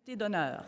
Invité d'honneur.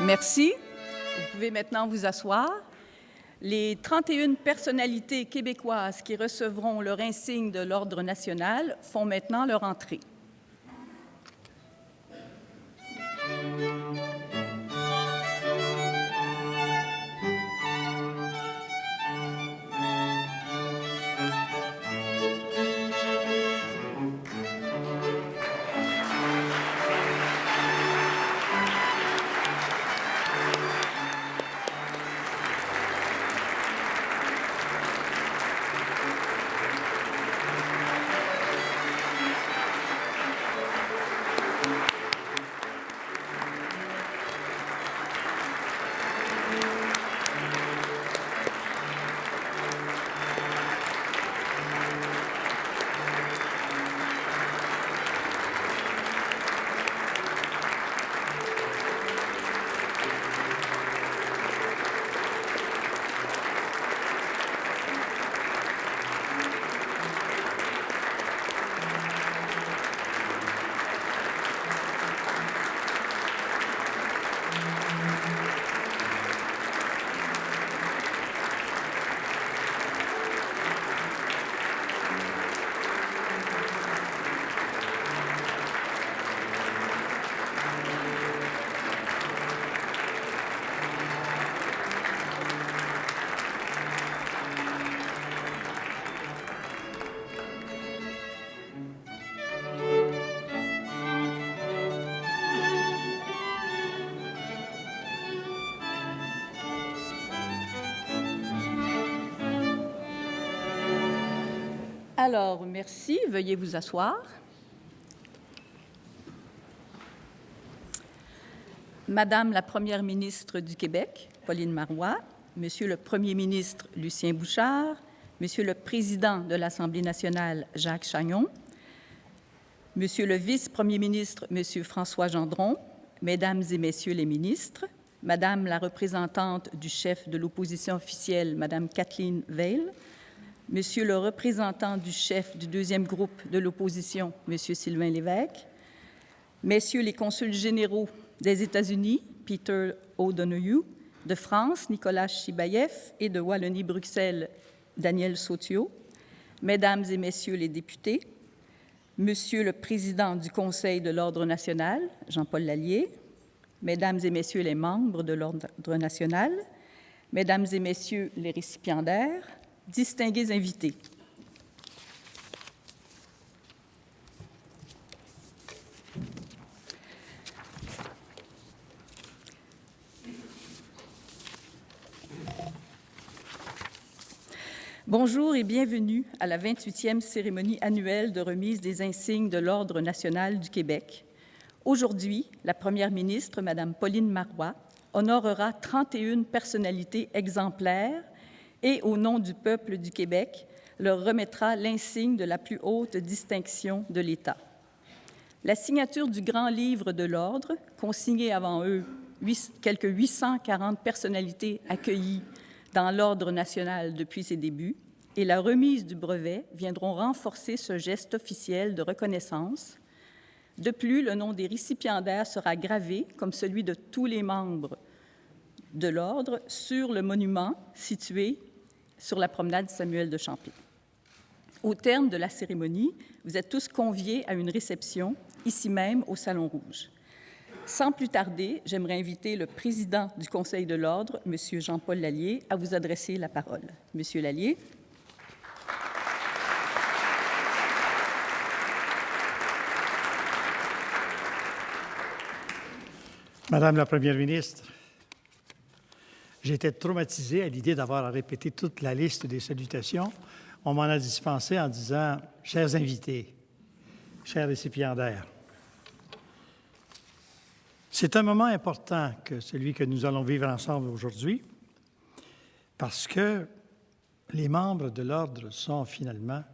Merci. Vous pouvez maintenant vous asseoir. Les 31 personnalités québécoises qui recevront leur insigne de l'Ordre national font maintenant leur entrée. Alors, merci. Veuillez vous asseoir. Madame la Première ministre du Québec, Pauline Marois, Monsieur le Premier ministre, Lucien Bouchard, Monsieur le Président de l'Assemblée nationale, Jacques Chagnon, Monsieur le Vice-Premier ministre, Monsieur François Gendron, Mesdames et Messieurs les ministres, Madame la représentante du chef de l'opposition officielle, Madame Kathleen Veil, Monsieur le représentant du chef du deuxième groupe de l'opposition, Monsieur Sylvain Lévesque, Messieurs les consuls généraux des États-Unis, Peter O'Donoghue, de France, Nicolas Chibaïev, et de Wallonie-Bruxelles, Daniel Sautiot, Mesdames et Messieurs les députés, Monsieur le Président du Conseil de l'Ordre national, Jean-Paul Lallier, Mesdames et Messieurs les membres de l'Ordre national, Mesdames et Messieurs les récipiendaires, distingués invités. Bonjour et bienvenue à la 28e cérémonie annuelle de remise des insignes de l'Ordre national du Québec. Aujourd'hui, la Première ministre, Mme Pauline Marois, honorera 31 personnalités exemplaires et, au nom du peuple du Québec, leur remettra l'insigne de la plus haute distinction de l'État. La signature du Grand Livre de l'Ordre, consignée avant eux quelques 840 personnalités accueillies dans l'Ordre national depuis ses débuts, et la remise du brevet viendront renforcer ce geste officiel de reconnaissance. De plus, le nom des récipiendaires sera gravé, comme celui de tous les membres de l'Ordre, sur le monument situé sur la promenade Samuel de Champlain. Au terme de la cérémonie, vous êtes tous conviés à une réception, ici même au Salon Rouge. Sans plus tarder, j'aimerais inviter le président du Conseil de l'Ordre, M. Jean-Paul Lallier, à vous adresser la parole. Monsieur Lallier. Madame la Première ministre, j'ai été traumatisé à l'idée d'avoir à répéter toute la liste des salutations. On m'en a dispensé en disant « Chers invités, chers récipiendaires ». C'est un moment important que celui que nous allons vivre ensemble aujourd'hui parce que les membres de l'Ordre sont finalement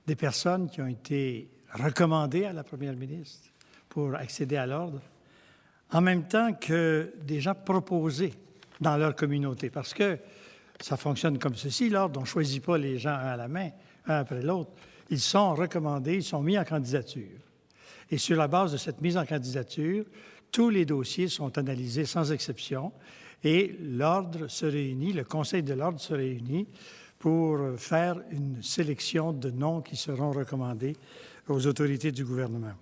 des personnes qui ont été recommandées à la Première ministre pour accéder à l'Ordre, en même temps que des gens proposés dans leur communauté, parce que ça fonctionne comme ceci, l'Ordre, on ne choisit pas les gens un à la main, un après l'autre. Ils sont recommandés, ils sont mis en candidature. Et sur la base de cette mise en candidature, tous les dossiers sont analysés sans exception et l'Ordre se réunit, le Conseil de l'Ordre se réunit pour faire une sélection de noms qui seront recommandés aux autorités du gouvernement.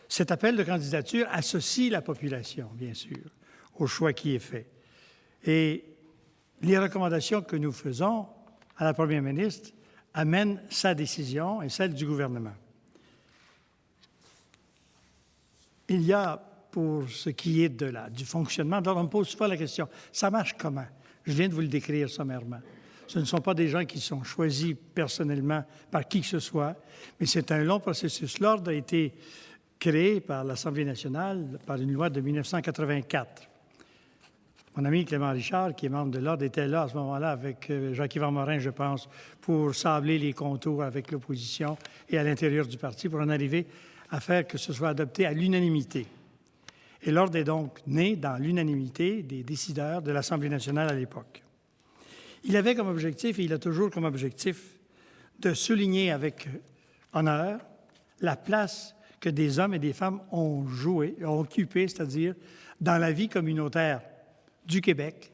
Cet appel de candidature associe la population, bien sûr, au choix qui est fait. Et les recommandations que nous faisons à la Première ministre amènent sa décision et celle du gouvernement. Il y a, pour ce qui est du fonctionnement, alors on me pose souvent la question, ça marche comment? Je viens de vous le décrire sommairement. Ce ne sont pas des gens qui sont choisis personnellement par qui que ce soit, mais c'est un long processus. L'Ordre a été créé par l'Assemblée nationale par une loi de 1984. Mon ami Clément Richard, qui est membre de l'Ordre, était là à ce moment-là avec Jacques-Yvan Morin, je pense, pour sabler les contours avec l'opposition et à l'intérieur du parti pour en arriver à faire que ce soit adopté à l'unanimité. Et l'Ordre est donc né dans l'unanimité des décideurs de l'Assemblée nationale à l'époque. Il avait comme objectif, et il a toujours comme objectif, de souligner avec honneur la place que des hommes et des femmes ont occupée, c'est-à-dire dans la vie communautaire du Québec,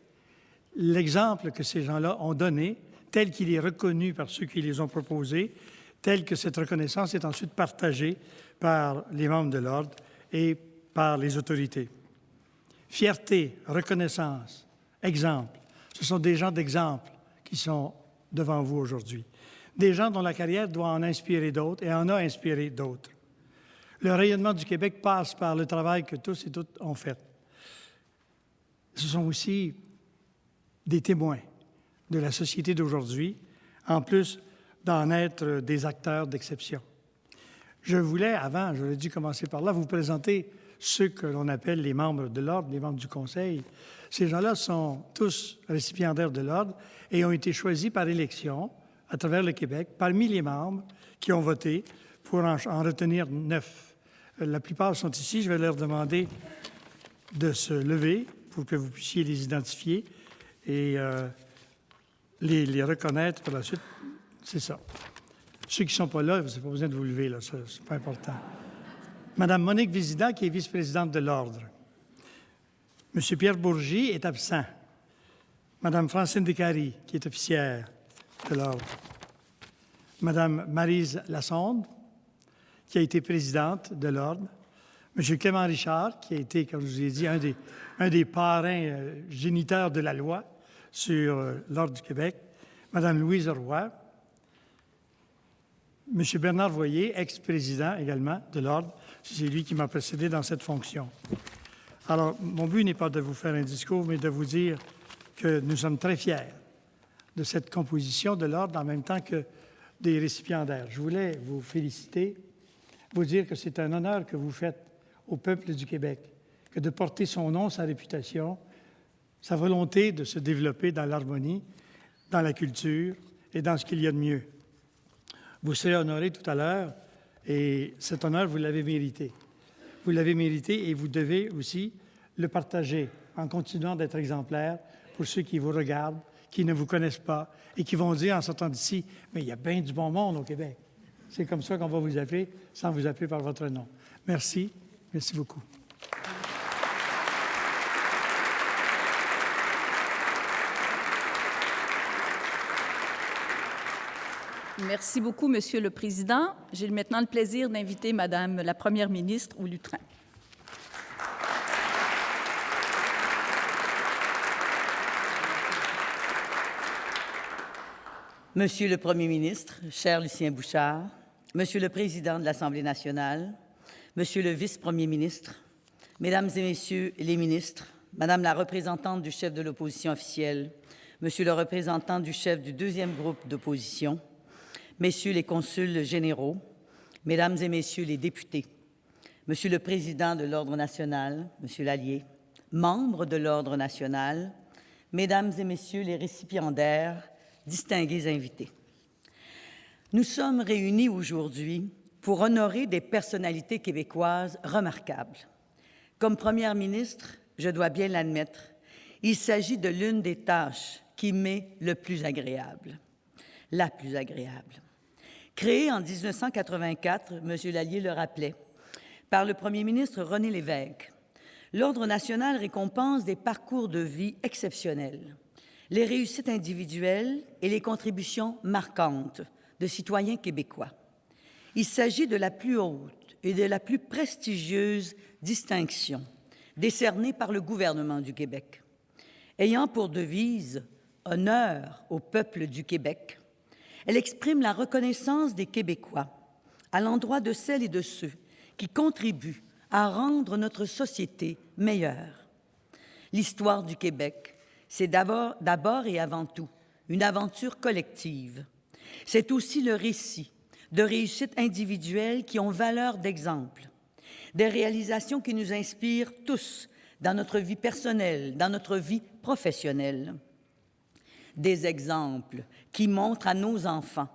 l'exemple que ces gens-là ont donné, tel qu'il est reconnu par ceux qui les ont proposés, tel que cette reconnaissance est ensuite partagée par les membres de l'Ordre et par les autorités. Fierté, reconnaissance, exemple. Ce sont des gens d'exemple qui sont devant vous aujourd'hui. Des gens dont la carrière doit en inspirer d'autres et en a inspiré d'autres. Le rayonnement du Québec passe par le travail que tous et toutes ont fait. Ce sont aussi des témoins de la société d'aujourd'hui, en plus d'en être des acteurs d'exception. Je voulais, avant, j'aurais dû commencer par là, vous présenter ceux que l'on appelle les membres de l'Ordre, les membres du Conseil. Ces gens-là sont tous récipiendaires de l'Ordre et ont été choisis par élection à travers le Québec, parmi les membres qui ont voté pour en retenir 9. La plupart sont ici. Je vais leur demander de se lever pour que vous puissiez les identifier et les reconnaître par la suite. C'est ça. Ceux qui ne sont pas là, vous n'avez pas besoin de vous lever, là, ça, c'est pas important. Madame Monique Vézina, qui est vice-présidente de l'Ordre. Monsieur Pierre Bourgie est absent. Madame Francine Descaries, qui est officière de l'Ordre. Madame Maryse Lassonde, qui a été présidente de l'Ordre. Monsieur Clément Richard, qui a été, comme je vous ai dit, un des parrains géniteurs de la loi sur l'Ordre du Québec. Madame Louise Roy. Monsieur Bernard Voyer, ex-président également de l'Ordre. C'est lui qui m'a précédé dans cette fonction. Alors, mon but n'est pas de vous faire un discours, mais de vous dire que nous sommes très fiers de cette composition de l'Ordre en même temps que des récipiendaires. Je voulais vous féliciter, vous dire que c'est un honneur que vous faites au peuple du Québec, que de porter son nom, sa réputation, sa volonté de se développer dans l'harmonie, dans la culture et dans ce qu'il y a de mieux. Vous serez honoré tout à l'heure et cet honneur, vous l'avez mérité. Vous l'avez mérité et vous devez aussi le partager en continuant d'être exemplaire pour ceux qui vous regardent, qui ne vous connaissent pas et qui vont dire en sortant d'ici, mais il y a bien du bon monde au Québec. C'est comme ça qu'on va vous appeler, sans vous appeler par votre nom. Merci. Merci beaucoup. Merci beaucoup, Monsieur le Président. J'ai maintenant le plaisir d'inviter Madame la Première ministre au lutrin. Monsieur le Premier ministre, cher Lucien Bouchard, Monsieur le Président de l'Assemblée nationale, Monsieur le Vice-Premier ministre, Mesdames et Messieurs les ministres, Madame la représentante du chef de l'opposition officielle, Monsieur le représentant du chef du deuxième groupe d'opposition, Messieurs les consuls généraux, Mesdames et Messieurs les députés, Monsieur le Président de l'Ordre national, Monsieur Lallier, membres de l'Ordre national, Mesdames et Messieurs les récipiendaires, distingués invités. Nous sommes réunis aujourd'hui pour honorer des personnalités québécoises remarquables. Comme Première ministre, je dois bien l'admettre, il s'agit de l'une des tâches qui m'est le plus agréable, la plus agréable. Créée en 1984, M. Lallier le rappelait, par le premier ministre René Lévesque, l'Ordre national récompense des parcours de vie exceptionnels, les réussites individuelles et les contributions marquantes de citoyens québécois. Il s'agit de la plus haute et de la plus prestigieuse distinction décernée par le gouvernement du Québec. Ayant pour devise « Honneur au peuple du Québec », elle exprime la reconnaissance des Québécois à l'endroit de celles et de ceux qui contribuent à rendre notre société meilleure. L'histoire du Québec, c'est d'abord et avant tout une aventure collective. C'est aussi le récit de réussites individuelles qui ont valeur d'exemple, des réalisations qui nous inspirent tous dans notre vie personnelle, dans notre vie professionnelle, des exemples qui montrent à nos enfants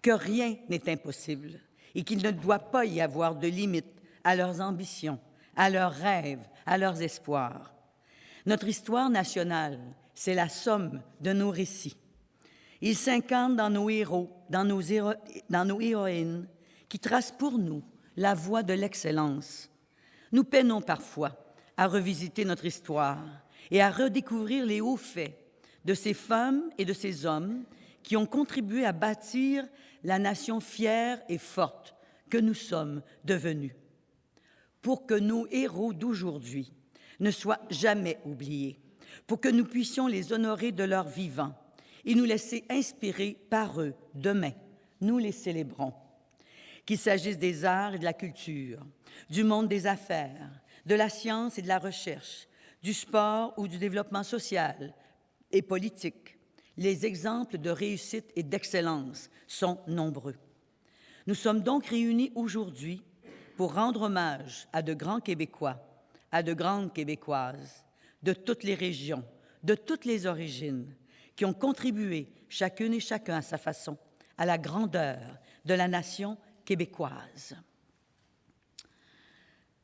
que rien n'est impossible et qu'il ne doit pas y avoir de limite à leurs ambitions, à leurs rêves, à leurs espoirs. Notre histoire nationale, c'est la somme de nos récits. Ils s'incarnent dans nos héros, dans nos héroïnes, qui tracent pour nous la voie de l'excellence. Nous peinons parfois à revisiter notre histoire et à redécouvrir les hauts faits de ces femmes et de ces hommes qui ont contribué à bâtir la nation fière et forte que nous sommes devenus. Pour que nos héros d'aujourd'hui ne soient jamais oubliés, pour que nous puissions les honorer de leur vivant et nous laisser inspirer par eux demain, nous les célébrons. Qu'il s'agisse des arts et de la culture, du monde des affaires, de la science et de la recherche, du sport ou du développement social et politique, les exemples de réussite et d'excellence sont nombreux. Nous sommes donc réunis aujourd'hui pour rendre hommage à de grands Québécois, à de grandes Québécoises, de toutes les régions, de toutes les origines, qui ont contribué, chacune et chacun à sa façon, à la grandeur de la nation québécoise.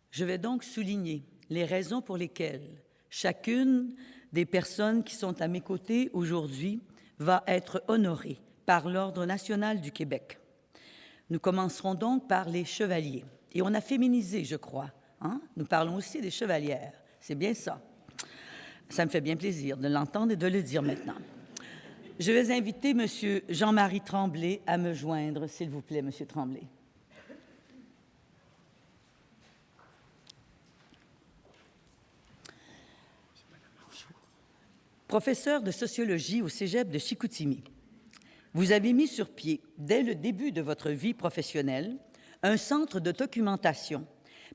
Je vais donc souligner les raisons pour lesquelles chacune des personnes qui sont à mes côtés aujourd'hui va être honorée par l'Ordre national du Québec. Nous commencerons donc par les chevaliers. Et on a féminisé, je crois. Hein? Nous parlons aussi des chevalières. C'est bien ça. Ça me fait bien plaisir de l'entendre et de le dire maintenant. Je vais inviter M. Jean-Marie Tremblay à me joindre, s'il vous plaît, M. Tremblay. Professeur de sociologie au Cégep de Chicoutimi, vous avez mis sur pied, dès le début de votre vie professionnelle, un centre de documentation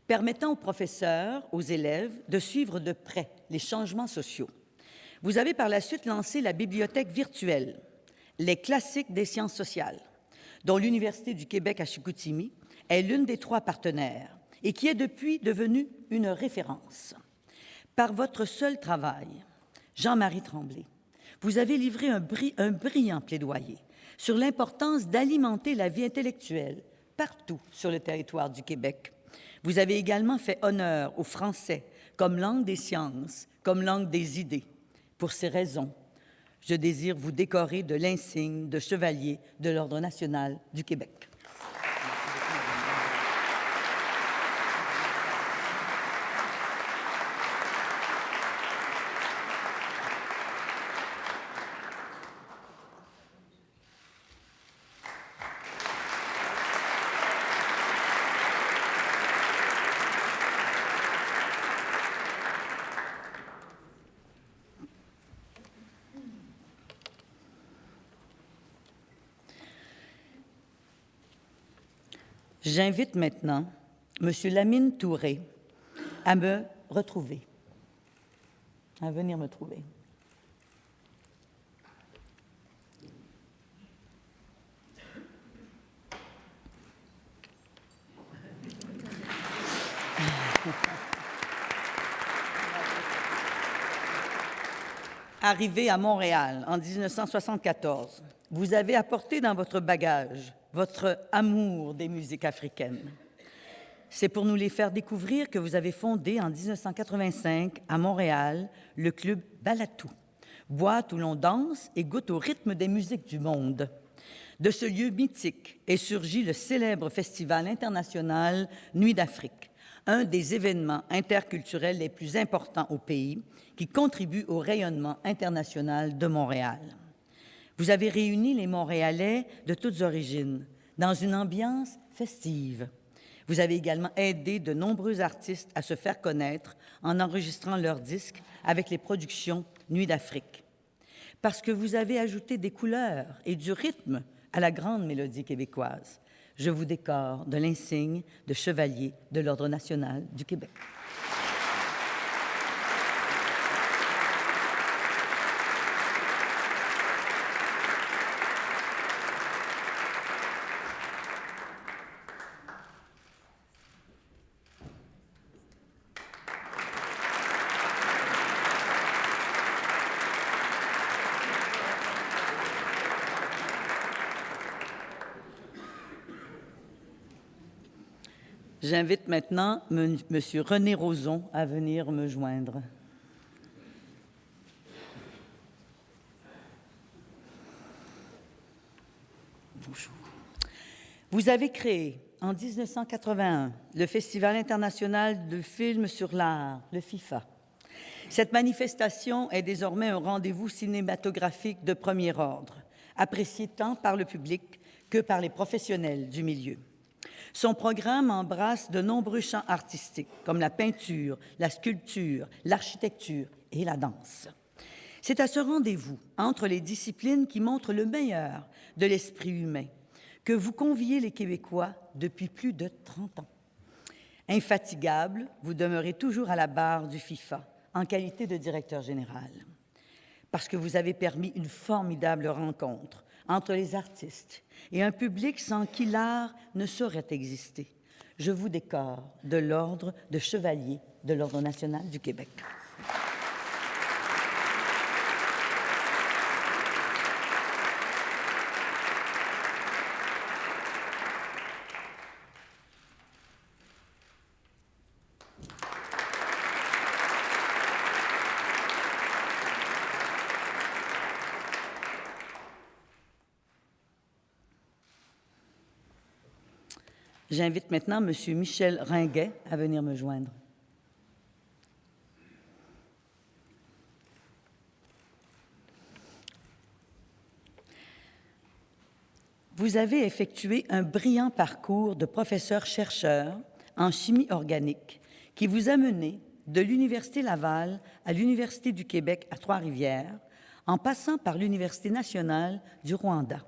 permettant aux professeurs, aux élèves, de suivre de près les changements sociaux. Vous avez par la suite lancé la bibliothèque virtuelle, les classiques des sciences sociales, dont l'Université du Québec à Chicoutimi est l'une des 3 partenaires et qui est depuis devenue une référence. Par votre seul travail, Jean-Marie Tremblay, vous avez livré un brillant plaidoyer sur l'importance d'alimenter la vie intellectuelle partout sur le territoire du Québec. Vous avez également fait honneur au français comme langue des sciences, comme langue des idées. Pour ces raisons, je désire vous décorer de l'insigne de chevalier de l'Ordre national du Québec. J'invite maintenant M. Lamine Touré à me retrouver, à venir me trouver. Arrivé à Montréal en 1974, vous avez apporté dans votre bagage votre amour des musiques africaines. C'est pour nous les faire découvrir que vous avez fondé en 1985 à Montréal le club Balatou, boîte où l'on danse et goûte au rythme des musiques du monde. De ce lieu mythique est surgi le célèbre festival international Nuit d'Afrique, un des événements interculturels les plus importants au pays, qui contribue au rayonnement international de Montréal. Vous avez réuni les Montréalais de toutes origines dans une ambiance festive. Vous avez également aidé de nombreux artistes à se faire connaître en enregistrant leurs disques avec les productions Nuit d'Afrique. Parce que vous avez ajouté des couleurs et du rythme à la grande mélodie québécoise, je vous décore de l'insigne de chevalier de l'Ordre national du Québec. J'invite maintenant M. René Roson à venir me joindre. Bonjour. Vous avez créé en 1981 le Festival international de films sur l'art, le FIFA. Cette manifestation est désormais un rendez-vous cinématographique de premier ordre, apprécié tant par le public que par les professionnels du milieu. Son programme embrasse de nombreux champs artistiques, comme la peinture, la sculpture, l'architecture et la danse. C'est à ce rendez-vous, entre les disciplines qui montrent le meilleur de l'esprit humain, que vous conviez les Québécois depuis plus de 30 ans. Infatigable, vous demeurez toujours à la barre du FIFA, en qualité de directeur général, parce que vous avez permis une formidable rencontre entre les artistes et un public sans qui l'art ne saurait exister. Je vous décore de l'Ordre de chevalier de l'Ordre national du Québec. J'invite maintenant M. Michel Ringuet à venir me joindre. Vous avez effectué un brillant parcours de professeur-chercheur en chimie organique qui vous a mené de l'Université Laval à l'Université du Québec à Trois-Rivières, en passant par l'Université nationale du Rwanda.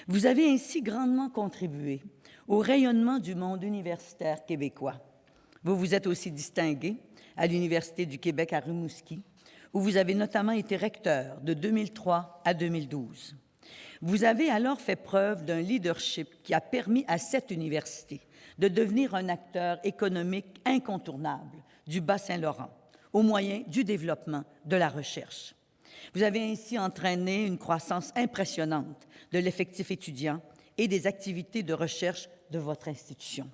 Vous avez ainsi grandement contribué au rayonnement du monde universitaire québécois. Vous vous êtes aussi distingué à l'Université du Québec à Rimouski, où vous avez notamment été recteur de 2003 à 2012. Vous avez alors fait preuve d'un leadership qui a permis à cette université de devenir un acteur économique incontournable du Bas-Saint-Laurent, au moyen du développement de la recherche. Vous avez ainsi entraîné une croissance impressionnante de l'effectif étudiant et des activités de recherche de votre institution.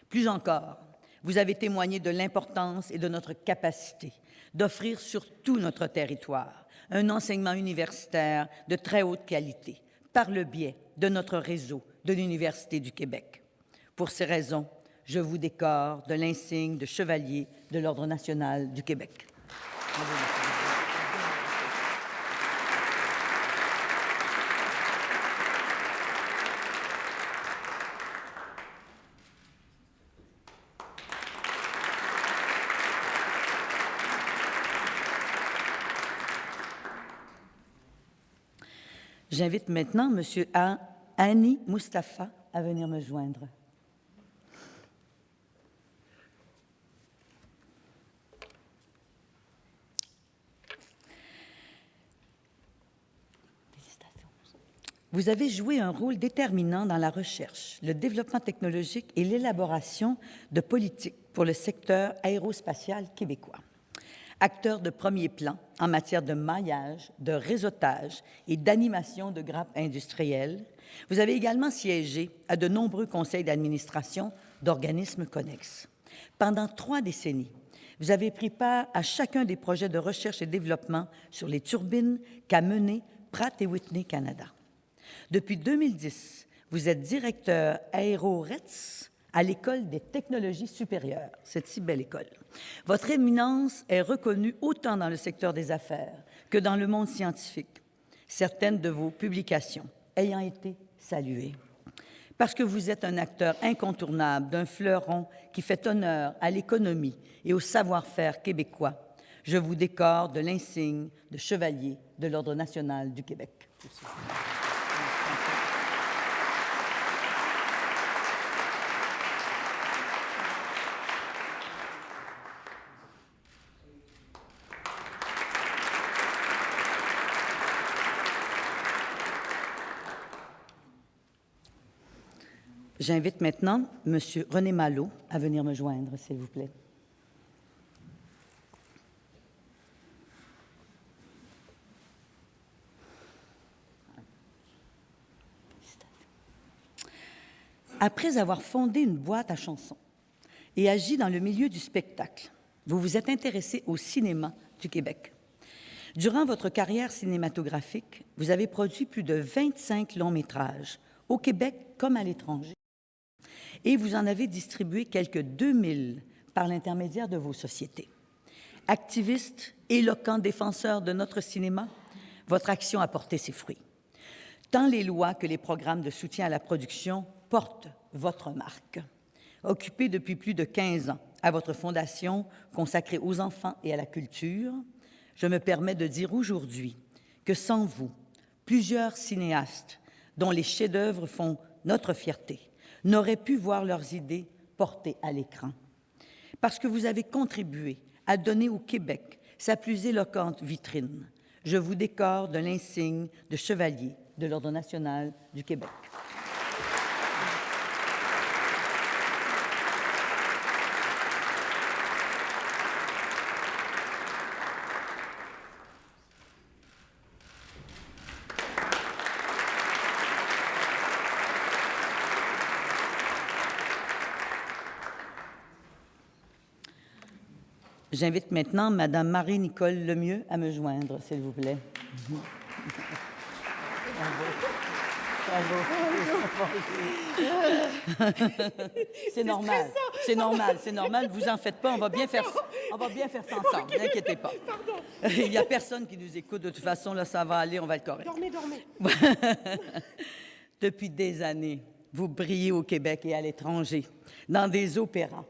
Plus encore, vous avez témoigné de l'importance et de notre capacité d'offrir sur tout notre territoire un enseignement universitaire de très haute qualité par le biais de notre réseau de l'Université du Québec. Pour ces raisons, je vous décore de l'insigne de chevalier de l'Ordre national du Québec. J'invite maintenant M. Hani Mustapha à venir me joindre. vous avez joué un rôle déterminant dans la recherche, le développement technologique et l'élaboration de politiques pour le secteur aérospatial québécois. Acteur de premier plan en matière de maillage, de réseautage et d'animation de grappes industrielles, vous avez également siégé à de nombreux conseils d'administration d'organismes connexes. Pendant 3 décennies, vous avez pris part à chacun des projets de recherche et développement sur les turbines qu'a mené Pratt & Whitney Canada. Depuis 2010, vous êtes directeur aéro-RETS à l'École des technologies supérieures, cette si belle école. Votre éminence est reconnue autant dans le secteur des affaires que dans le monde scientifique, certaines de vos publications ayant été saluées. Parce que vous êtes un acteur incontournable d'un fleuron qui fait honneur à l'économie et au savoir-faire québécois, je vous décore de l'insigne de chevalier de l'Ordre national du Québec. J'invite maintenant M. René Malo à venir me joindre, s'il vous plaît. Après avoir fondé une boîte à chansons et agi dans le milieu du spectacle, vous vous êtes intéressé au cinéma du Québec. Durant votre carrière cinématographique, vous avez produit plus de 25 longs-métrages, au Québec comme à l'étranger, et vous en avez distribué quelques 2000 par l'intermédiaire de vos sociétés. Activiste, éloquent défenseur de notre cinéma, votre action a porté ses fruits. Tant les lois que les programmes de soutien à la production portent votre marque. Occupé depuis plus de 15 ans à votre fondation consacrée aux enfants et à la culture, je me permets de dire aujourd'hui que sans vous, plusieurs cinéastes dont les chefs-d'œuvre font notre fierté n'auraient pu voir leurs idées portées à l'écran. Parce que vous avez contribué à donner au Québec sa plus éloquente vitrine, je vous décore de l'insigne de chevalier de l'Ordre national du Québec. J'invite maintenant Mme Marie-Nicole Lemieux à me joindre, s'il vous plaît. C'est normal, c'est normal, vous en faites pas, on va bien faire ça ensemble, n'inquiétez pas. Il n'y a personne qui nous écoute, de toute façon, là, ça va aller, on va être correct. Dormez. Depuis des années, vous brillez au Québec et à l'étranger, dans des opéras,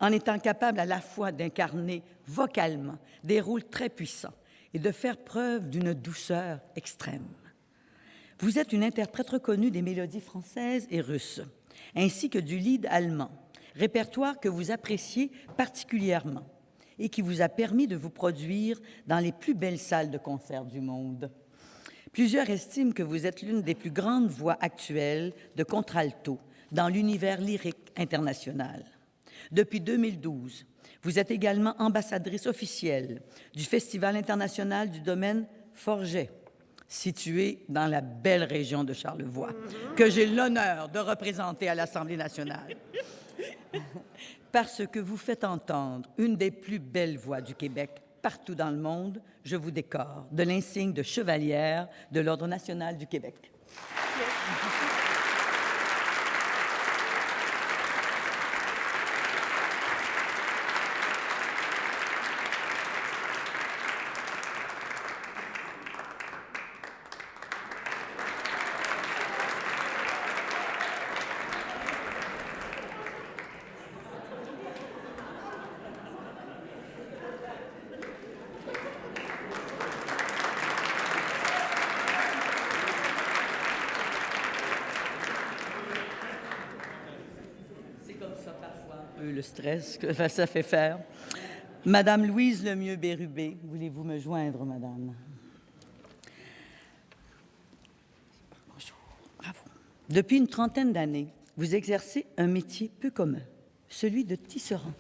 en étant capable à la fois d'incarner vocalement des rôles très puissants et de faire preuve d'une douceur extrême. Vous êtes une interprète reconnue des mélodies françaises et russes, ainsi que du lied allemand, répertoire que vous appréciez particulièrement et qui vous a permis de vous produire dans les plus belles salles de concert du monde. Plusieurs estiment que vous êtes l'une des plus grandes voix actuelles de contralto dans l'univers lyrique international. Depuis 2012, vous êtes également ambassadrice officielle du Festival international du domaine Forget, situé dans la belle région de Charlevoix, que j'ai l'honneur de représenter à l'Assemblée nationale. Parce que vous faites entendre une des plus belles voix du Québec partout dans le monde, je vous décore de l'insigne de chevalière de l'Ordre national du Québec. Le stress que ça fait faire. Madame Louise Lemieux-Bérubé, voulez-vous me joindre, madame? Bonjour. Depuis une trentaine d'années, vous exercez un métier peu commun, celui de tisserand.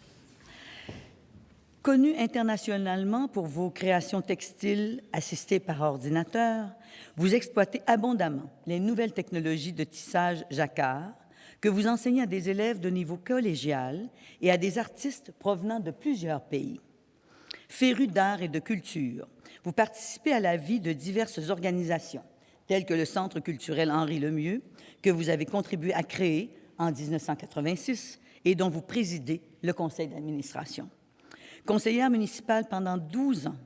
Connu internationalement pour vos créations textiles assistées par ordinateur, vous exploitez abondamment les nouvelles technologies de tissage jacquard que vous enseignez à des élèves de niveau collégial et à des artistes provenant de plusieurs pays. Férus d'art et de culture, vous participez à la vie de diverses organisations, telles que le Centre culturel Henri Lemieux, que vous avez contribué à créer en 1986 et dont vous présidez le conseil d'administration. Conseillère municipale pendant 12 ans,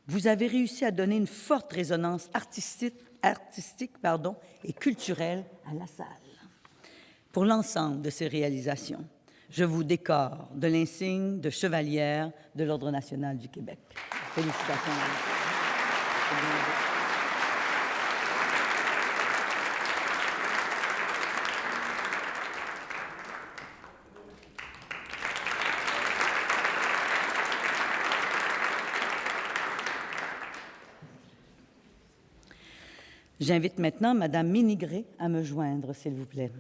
vous avez réussi à donner une forte résonance artistique et culturelle à la salle. Pour l'ensemble de ces réalisations, je vous décore de l'insigne de chevalière de l'Ordre national du Québec. Félicitations. J'invite maintenant Mme Minigré à me joindre, s'il vous plaît.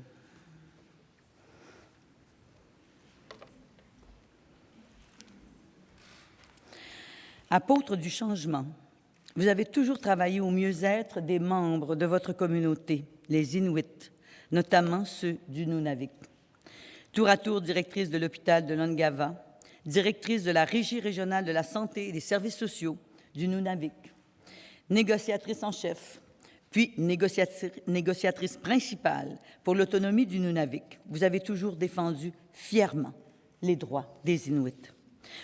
Apôtre du changement, vous avez toujours travaillé au mieux-être des membres de votre communauté, les Inuits, notamment ceux du Nunavik. Tour à tour directrice de l'hôpital de Longava, directrice de la Régie régionale de la santé et des services sociaux du Nunavik, négociatrice en chef, puis négociatrice principale pour l'autonomie du Nunavik. Vous avez toujours défendu fièrement les droits des Inuits.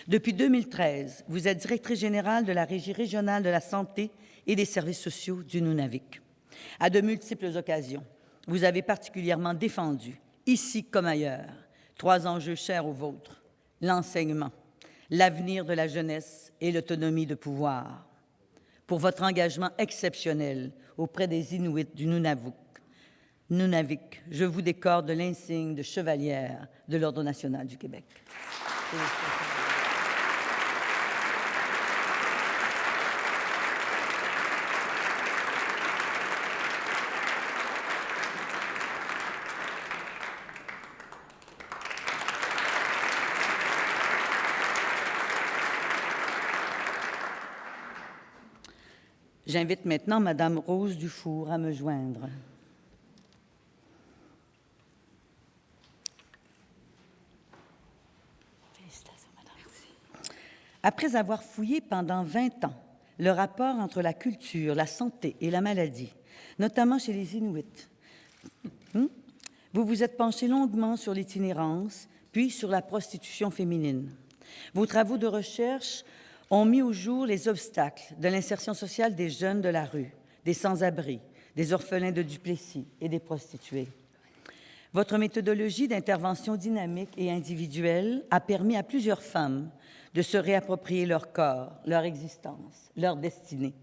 Depuis 2013, vous êtes directrice générale de la Régie régionale de la santé et des services sociaux du Nunavik. À de multiples occasions, vous avez particulièrement défendu, ici comme ailleurs, 3 enjeux chers aux vôtres: l'enseignement, l'avenir de la jeunesse et l'autonomie de pouvoir. Pour votre engagement exceptionnel auprès des Inuits du Nunavik, je vous décore de l'insigne de chevalière de l'Ordre national du Québec. J'invite maintenant Mme Rose Dufour à me joindre. Félicitations, Madame. Merci. Après avoir fouillé pendant 20 ans le rapport entre la culture, la santé et la maladie, notamment chez les Inuits, vous vous êtes penché longuement sur l'itinérance, puis sur la prostitution féminine. Vos travaux de recherche ont mis au jour les obstacles de l'insertion sociale des jeunes de la rue, des sans-abri, des orphelins de Duplessis et des prostituées. Votre méthodologie d'intervention dynamique et individuelle a permis à plusieurs femmes de se réapproprier leur corps, leur existence, leur destinée.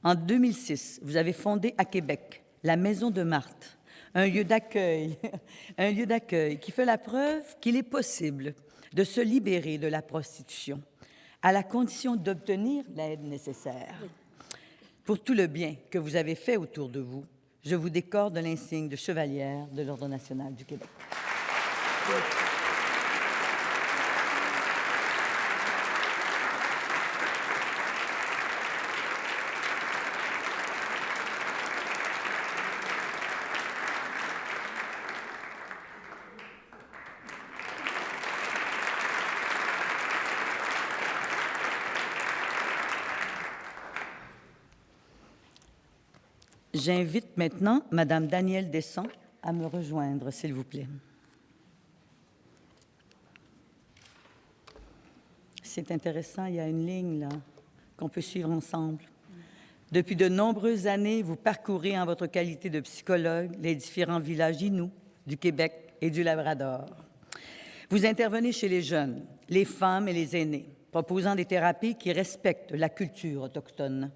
En 2006, vous avez fondé à Québec la Maison de Marthe, un lieu d'accueil qui fait la preuve qu'il est possible de se libérer de la prostitution, à la condition d'obtenir l'aide nécessaire. Pour tout le bien que vous avez fait autour de vous, je vous décore de l'insigne de chevalière de l'Ordre national du Québec. J'invite maintenant Mme Danielle Descamps à me rejoindre, s'il vous plaît. C'est intéressant, il y a une ligne là qu'on peut suivre ensemble. Depuis de nombreuses années, vous parcourez en votre qualité de psychologue les différents villages Inuits du Québec et du Labrador. Vous intervenez chez les jeunes, les femmes et les aînés, proposant des thérapies qui respectent la culture autochtone.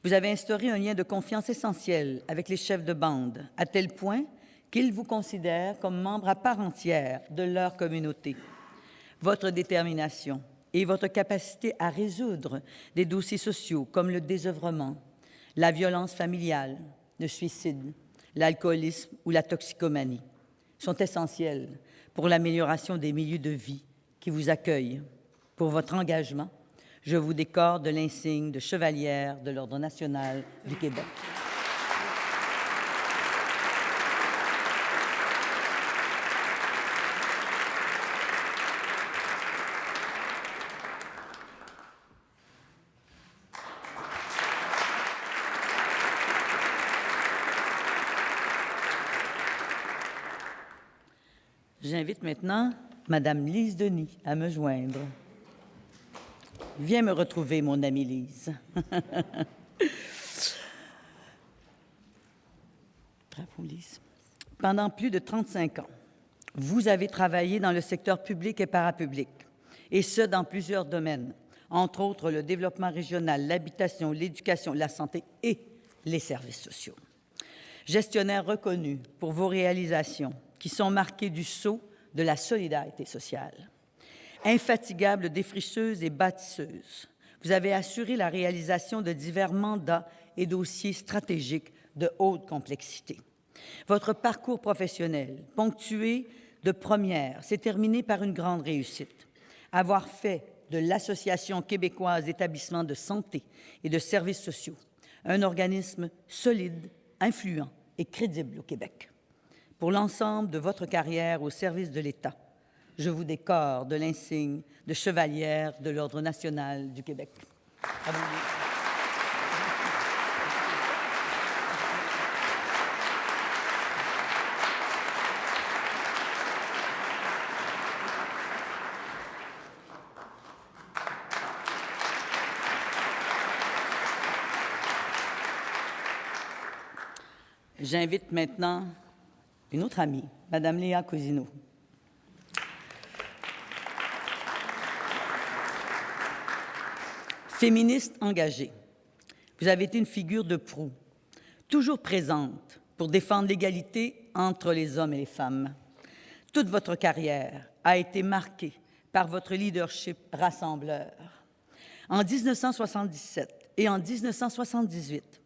Vous avez instauré un lien de confiance essentiel avec les chefs de bande, à tel point qu'ils vous considèrent comme membres à part entière de leur communauté. Votre détermination et votre capacité à résoudre des dossiers sociaux comme le désœuvrement, la violence familiale, le suicide, l'alcoolisme ou la toxicomanie sont essentiels pour l'amélioration des milieux de vie qui vous accueillent. Pour votre engagement, je vous décore de l'insigne de chevalière de l'Ordre national du Québec. J'invite maintenant Madame Lise Denis à me joindre. Viens me retrouver, mon amie Lise. Bravo, Lise. Pendant plus de 35 ans, vous avez travaillé dans le secteur public et parapublic, et ce, dans plusieurs domaines, entre autres le développement régional, l'habitation, l'éducation, la santé et les services sociaux. Gestionnaire reconnu pour vos réalisations, qui sont marquées du sceau de la solidarité sociale. Infatigable défricheuse et bâtisseuse, vous avez assuré la réalisation de divers mandats et dossiers stratégiques de haute complexité. Votre parcours professionnel, ponctué de premières, s'est terminé par une grande réussite. Avoir fait de l'Association québécoise d'établissements de santé et de services sociaux un organisme solide, influent et crédible au Québec. Pour l'ensemble de votre carrière au service de l'État, je vous décore de l'insigne de chevalière de l'Ordre national du Québec. À vous. J'invite maintenant une autre amie, Madame Léa Cousineau. Féministe engagée, vous avez été une figure de proue, toujours présente pour défendre l'égalité entre les hommes et les femmes. Toute votre carrière a été marquée par votre leadership rassembleur. En 1977 et en 1978,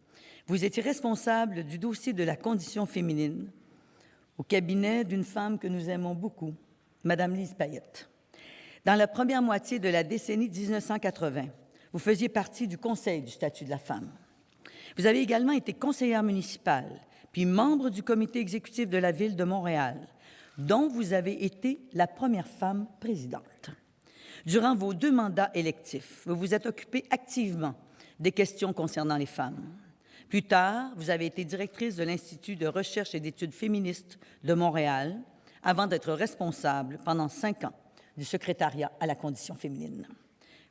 vous étiez responsable du dossier de la condition féminine au cabinet d'une femme que nous aimons beaucoup, Madame Lise Payette. Dans la première moitié de la décennie 1980, vous faisiez partie du Conseil du statut de la femme. Vous avez également été conseillère municipale, puis membre du comité exécutif de la Ville de Montréal, dont vous avez été la première femme présidente. Durant vos 2 mandats électifs, vous vous êtes occupée activement des questions concernant les femmes. Plus tard, vous avez été directrice de l'Institut de recherche et d'études féministes de Montréal, avant d'être responsable pendant 5 ans du secrétariat à la condition féminine.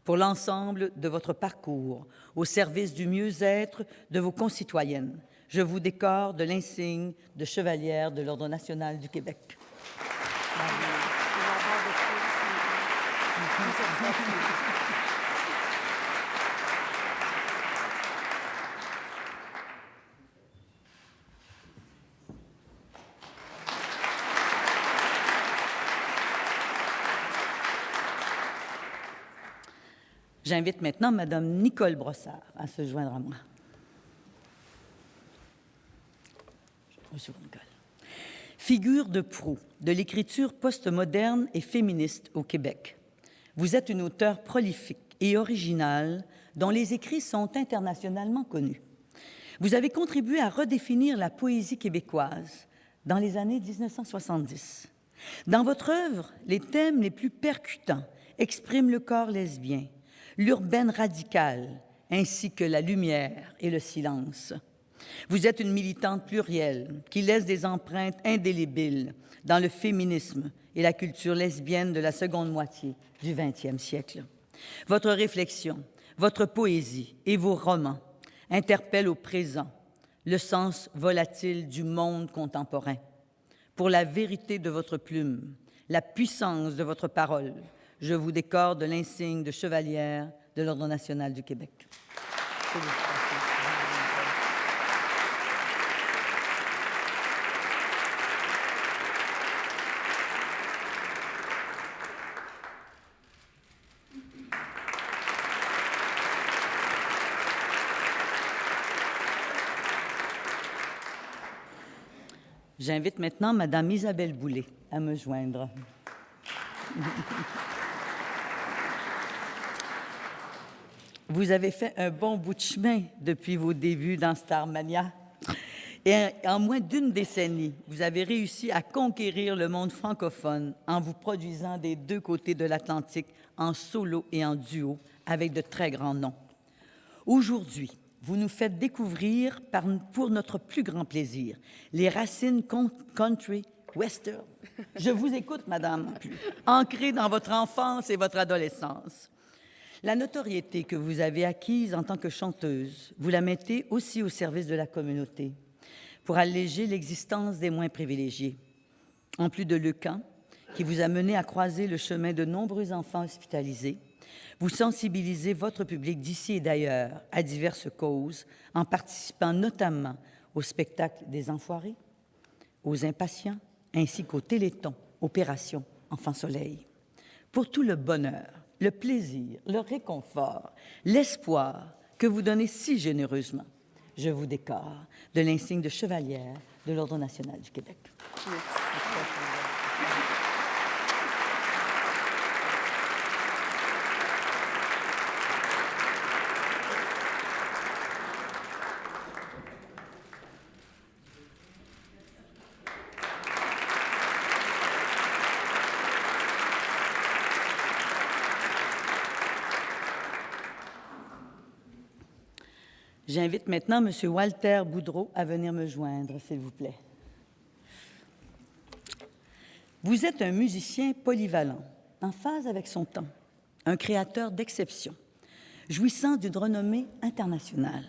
Pour l'ensemble de votre parcours au service du mieux-être de vos concitoyennes, je vous décore de l'insigne de chevalière de l'Ordre national du Québec. J'invite maintenant Mme Nicole Brossard à se joindre à moi. Bonjour, Nicole. Figure de proue de l'écriture postmoderne et féministe au Québec. Vous êtes une auteure prolifique et originale dont les écrits sont internationalement connus. Vous avez contribué à redéfinir la poésie québécoise dans les années 1970. Dans votre œuvre, les thèmes les plus percutants expriment le corps lesbien, l'urbaine radicale, ainsi que la lumière et le silence. Vous êtes une militante plurielle qui laisse des empreintes indélébiles dans le féminisme et la culture lesbienne de la seconde moitié du XXe siècle. Votre réflexion, votre poésie et vos romans interpellent au présent le sens volatile du monde contemporain. Pour la vérité de votre plume, la puissance de votre parole, je vous décore de l'insigne de chevalière de l'Ordre national du Québec. J'invite maintenant Mme Isabelle Boulay à me joindre. Vous avez fait un bon bout de chemin depuis vos débuts dans Starmania. Et en moins d'une décennie, vous avez réussi à conquérir le monde francophone en vous produisant des deux côtés de l'Atlantique en solo et en duo avec de très grands noms. Aujourd'hui, vous nous faites découvrir, pour notre plus grand plaisir, les racines country western. Je vous écoute, madame, ancrées dans votre enfance et votre adolescence. La notoriété que vous avez acquise en tant que chanteuse, vous la mettez aussi au service de la communauté pour alléger l'existence des moins privilégiés. En plus de Leucan, qui vous a mené à croiser le chemin de nombreux enfants hospitalisés, vous sensibilisez votre public d'ici et d'ailleurs à diverses causes, en participant notamment au spectacle des Enfoirés, aux Impatients, ainsi qu'au Téléthon Opération Enfant Soleil. Pour tout le bonheur, le plaisir, le réconfort, l'espoir que vous donnez si généreusement, je vous décore de l'insigne de chevalière de l'Ordre national du Québec. Merci. J'invite maintenant M. Walter Boudreau à venir me joindre, s'il vous plaît. Vous êtes un musicien polyvalent, en phase avec son temps, un créateur d'exception, jouissant d'une renommée internationale.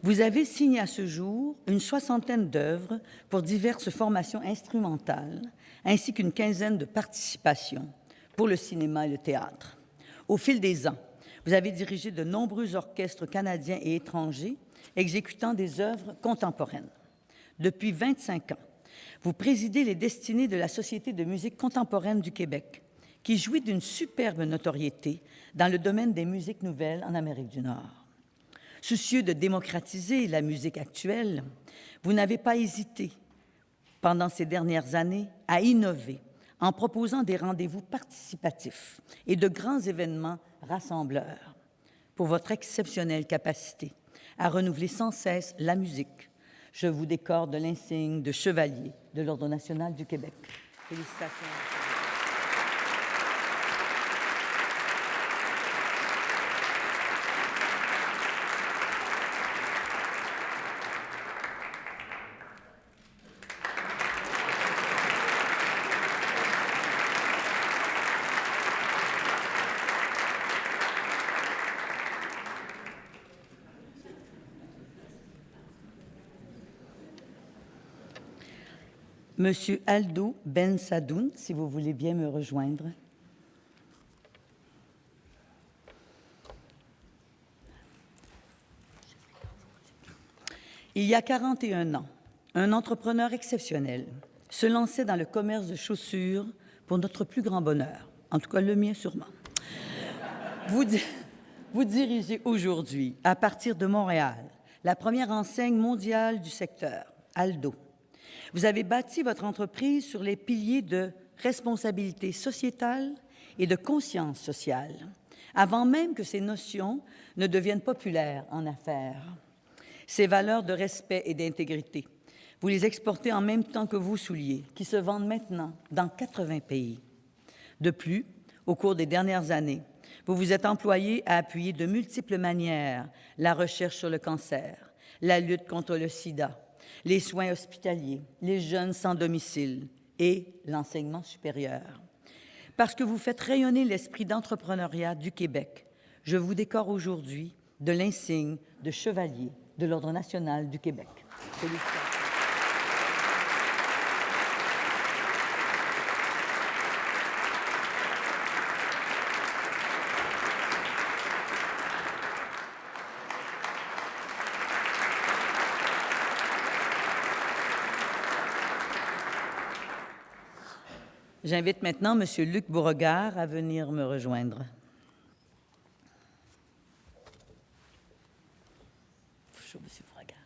Vous avez signé à ce jour une 60aine d'œuvres pour diverses formations instrumentales, ainsi qu'une 15aine de participations pour le cinéma et le théâtre. Au fil des ans, vous avez dirigé de nombreux orchestres canadiens et étrangers exécutant des œuvres contemporaines. Depuis 25 ans, vous présidez les destinées de la Société de musique contemporaine du Québec, qui jouit d'une superbe notoriété dans le domaine des musiques nouvelles en Amérique du Nord. Soucieux de démocratiser la musique actuelle, vous n'avez pas hésité, pendant ces dernières années, à innover en proposant des rendez-vous participatifs et de grands événements rassembleurs. Pour votre exceptionnelle capacité à renouveler sans cesse la musique, je vous décore de l'insigne de chevalier de l'Ordre national du Québec. Félicitations. Monsieur Aldo Ben Sadoun, si vous voulez bien me rejoindre. Il y a 41 ans, un entrepreneur exceptionnel se lançait dans le commerce de chaussures pour notre plus grand bonheur, en tout cas le mien sûrement. Vous dirigez aujourd'hui, à partir de Montréal, la première enseigne mondiale du secteur, Aldo. Vous avez bâti votre entreprise sur les piliers de responsabilité sociétale et de conscience sociale, avant même que ces notions ne deviennent populaires en affaires. Ces valeurs de respect et d'intégrité, vous les exportez en même temps que vos souliers, qui se vendent maintenant dans 80 pays. De plus, au cours des dernières années, vous vous êtes employé à appuyer de multiples manières la recherche sur le cancer, la lutte contre le sida, les soins hospitaliers, les jeunes sans domicile et l'enseignement supérieur. Parce que vous faites rayonner l'esprit d'entrepreneuriat du Québec, je vous décore aujourd'hui de l'insigne de chevalier de l'Ordre national du Québec. Félicitations. J'invite maintenant M. Luc Beauregard à venir me rejoindre. Bonjour, M. Beauregard.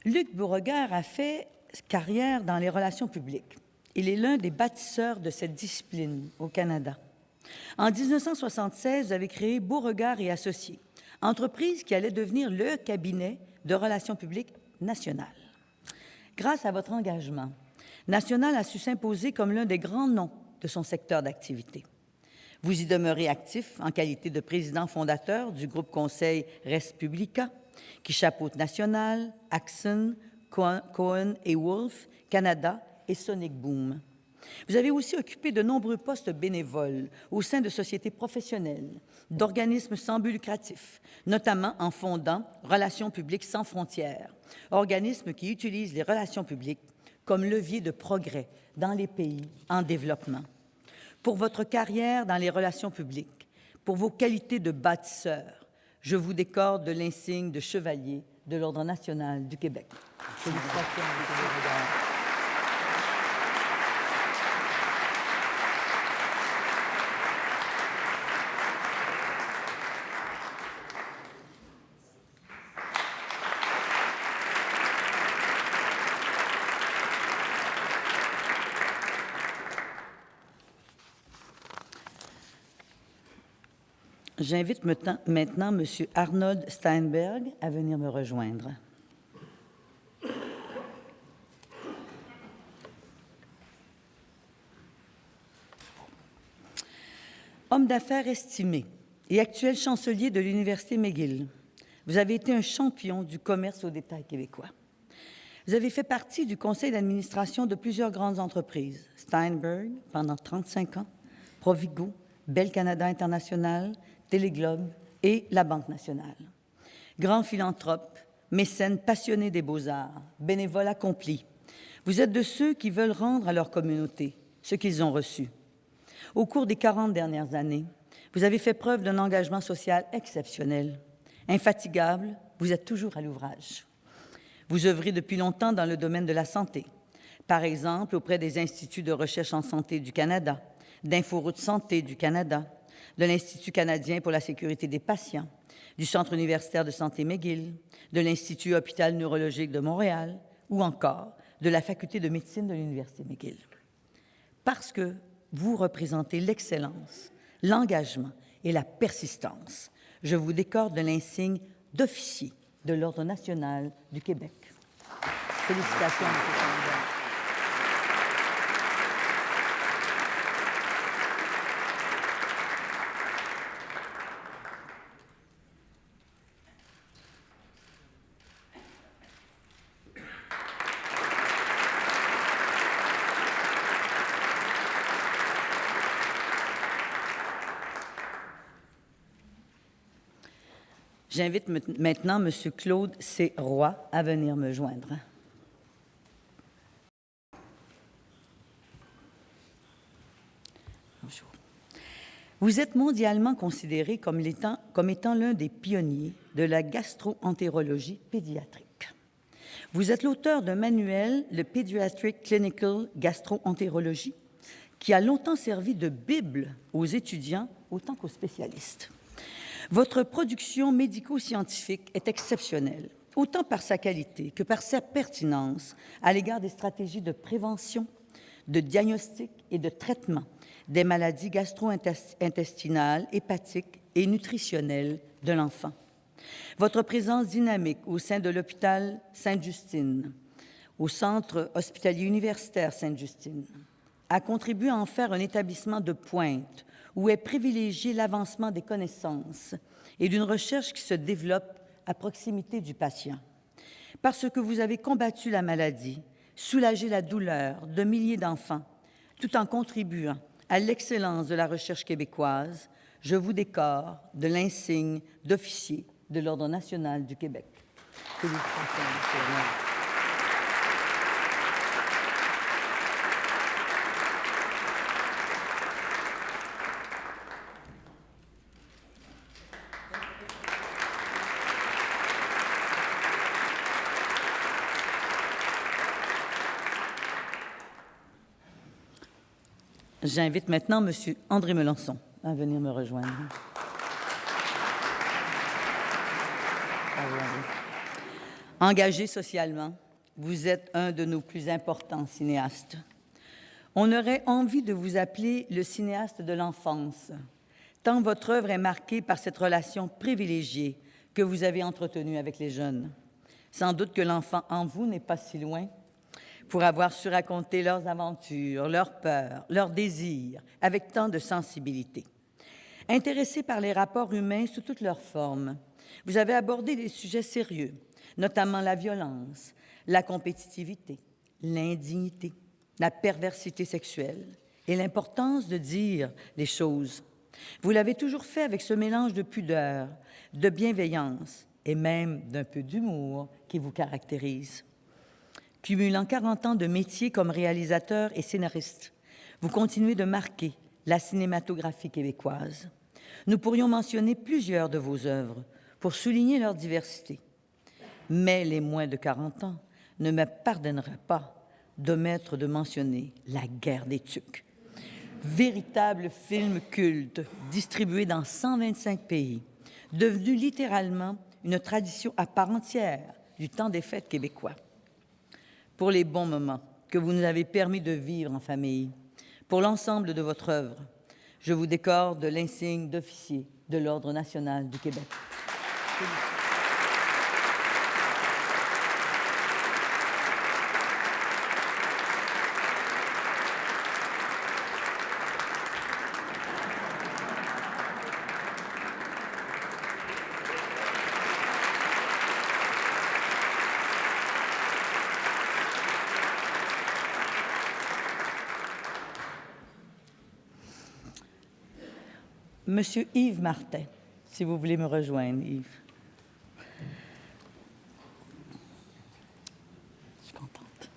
Luc Beauregard a fait carrière dans les relations publiques. Il est l'un des bâtisseurs de cette discipline au Canada. En 1976, vous avez créé Beauregard et Associés, entreprise qui allait devenir le cabinet de relations publiques national. Grâce à votre engagement, National a su s'imposer comme l'un des grands noms de son secteur d'activité. Vous y demeurez actif en qualité de président fondateur du groupe conseil Res Publica, qui chapeaute National, Axon, Cohen et Wolf, Canada et Sonic Boom. Vous avez aussi occupé de nombreux postes bénévoles au sein de sociétés professionnelles, d'organismes sans but lucratif, notamment en fondant Relations publiques sans frontières, organisme qui utilise les relations publiques comme levier de progrès dans les pays en développement. Pour votre carrière dans les relations publiques, pour vos qualités de bâtisseur, je vous décore de l'insigne de chevalier de l'Ordre national du Québec. Félicitations, M. Beauregard. J'invite maintenant M. Arnold Steinberg à venir me rejoindre. Homme d'affaires estimé et actuel chancelier de l'Université McGill, vous avez été un champion du commerce au détail québécois. Vous avez fait partie du conseil d'administration de plusieurs grandes entreprises, Steinberg pendant 35 ans, Provigo, Bell Canada International, Téléglobe et la Banque nationale. Grand philanthrope, mécène passionné des beaux-arts, bénévole accompli, vous êtes de ceux qui veulent rendre à leur communauté ce qu'ils ont reçu. Au cours des 40 dernières années, vous avez fait preuve d'un engagement social exceptionnel. Infatigable, vous êtes toujours à l'ouvrage. Vous œuvrez depuis longtemps dans le domaine de la santé, par exemple auprès des Instituts de recherche en santé du Canada, d'Inforoute Santé du Canada, de l'Institut canadien pour la sécurité des patients, du Centre universitaire de santé McGill, de l'Institut hôpital neurologique de Montréal ou encore de la Faculté de médecine de l'Université McGill. Parce que vous représentez l'excellence, l'engagement et la persistance, je vous décore de l'insigne d'officier de l'Ordre national du Québec. Félicitations, M. Steinberg. J'invite maintenant M. Claude C. Roy à venir me joindre. Bonjour. Vous êtes mondialement considéré comme étant l'un des pionniers de la gastro-entérologie pédiatrique. Vous êtes l'auteur d'un manuel, le Pediatric Clinical Gastro-entérologie, qui a longtemps servi de bible aux étudiants autant qu'aux spécialistes. Votre production médico-scientifique est exceptionnelle, autant par sa qualité que par sa pertinence à l'égard des stratégies de prévention, de diagnostic et de traitement des maladies gastro-intestinales, hépatiques et nutritionnelles de l'enfant. Votre présence dynamique au sein de l'hôpital Sainte-Justine, au Centre hospitalier universitaire Sainte-Justine, a contribué à en faire un établissement de pointe où est privilégié l'avancement des connaissances et d'une recherche qui se développe à proximité du patient. Parce que vous avez combattu la maladie, soulagé la douleur de milliers d'enfants, tout en contribuant à l'excellence de la recherche québécoise, je vous décore de l'insigne d'officier de l'Ordre national du Québec. Félicitations, M. Roy. J'invite maintenant M. André Melançon à venir me rejoindre. Engagé socialement, vous êtes un de nos plus importants cinéastes. On aurait envie de vous appeler le cinéaste de l'enfance, tant votre œuvre est marquée par cette relation privilégiée que vous avez entretenue avec les jeunes. Sans doute que l'enfant en vous n'est pas si loin pour avoir su raconter leurs aventures, leurs peurs, leurs désirs, avec tant de sensibilité. Intéressé par les rapports humains sous toutes leurs formes, vous avez abordé des sujets sérieux, notamment la violence, la compétitivité, l'indignité, la perversité sexuelle et l'importance de dire les choses. Vous l'avez toujours fait avec ce mélange de pudeur, de bienveillance et même d'un peu d'humour qui vous caractérise. Cumulant 40 ans de métier comme réalisateur et scénariste, vous continuez de marquer la cinématographie québécoise. Nous pourrions mentionner plusieurs de vos œuvres pour souligner leur diversité. Mais les moins de 40 ans ne me pardonneraient pas d'omettre de mentionner La guerre des tucs. Véritable film culte, distribué dans 125 pays, devenu littéralement une tradition à part entière du temps des fêtes québécois. Pour les bons moments que vous nous avez permis de vivre en famille, pour l'ensemble de votre œuvre, je vous décore de l'insigne d'officier de l'Ordre national du Québec. Monsieur Yves Martin, si vous voulez me rejoindre, Yves. Je suis contente.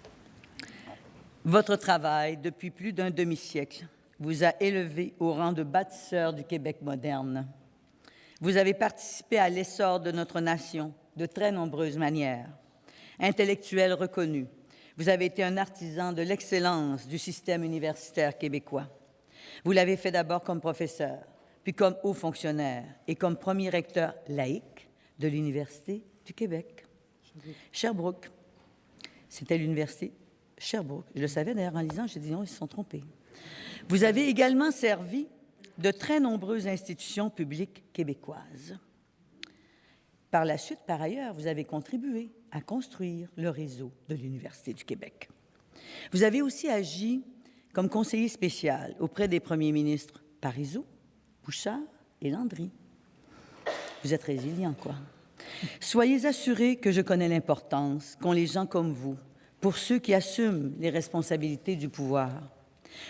Votre travail, depuis plus d'un demi-siècle, vous a élevé au rang de bâtisseur du Québec moderne. Vous avez participé à l'essor de notre nation de très nombreuses manières. Intellectuel reconnu, vous avez été un artisan de l'excellence du système universitaire québécois. Vous l'avez fait d'abord comme professeur, puis comme haut fonctionnaire et comme premier recteur laïque de l'Université du Québec. Sherbrooke. C'était l'Université Sherbrooke. Je le savais d'ailleurs en lisant, j'ai dit non, ils se sont trompés. Vous avez également servi de très nombreuses institutions publiques québécoises. Par la suite, par ailleurs, vous avez contribué à construire le réseau de l'Université du Québec. Vous avez aussi agi comme conseiller spécial auprès des premiers ministres Parizeau, Bouchard et Landry. Vous êtes résilient, quoi. Soyez assurés que je connais l'importance qu'ont les gens comme vous pour ceux qui assument les responsabilités du pouvoir.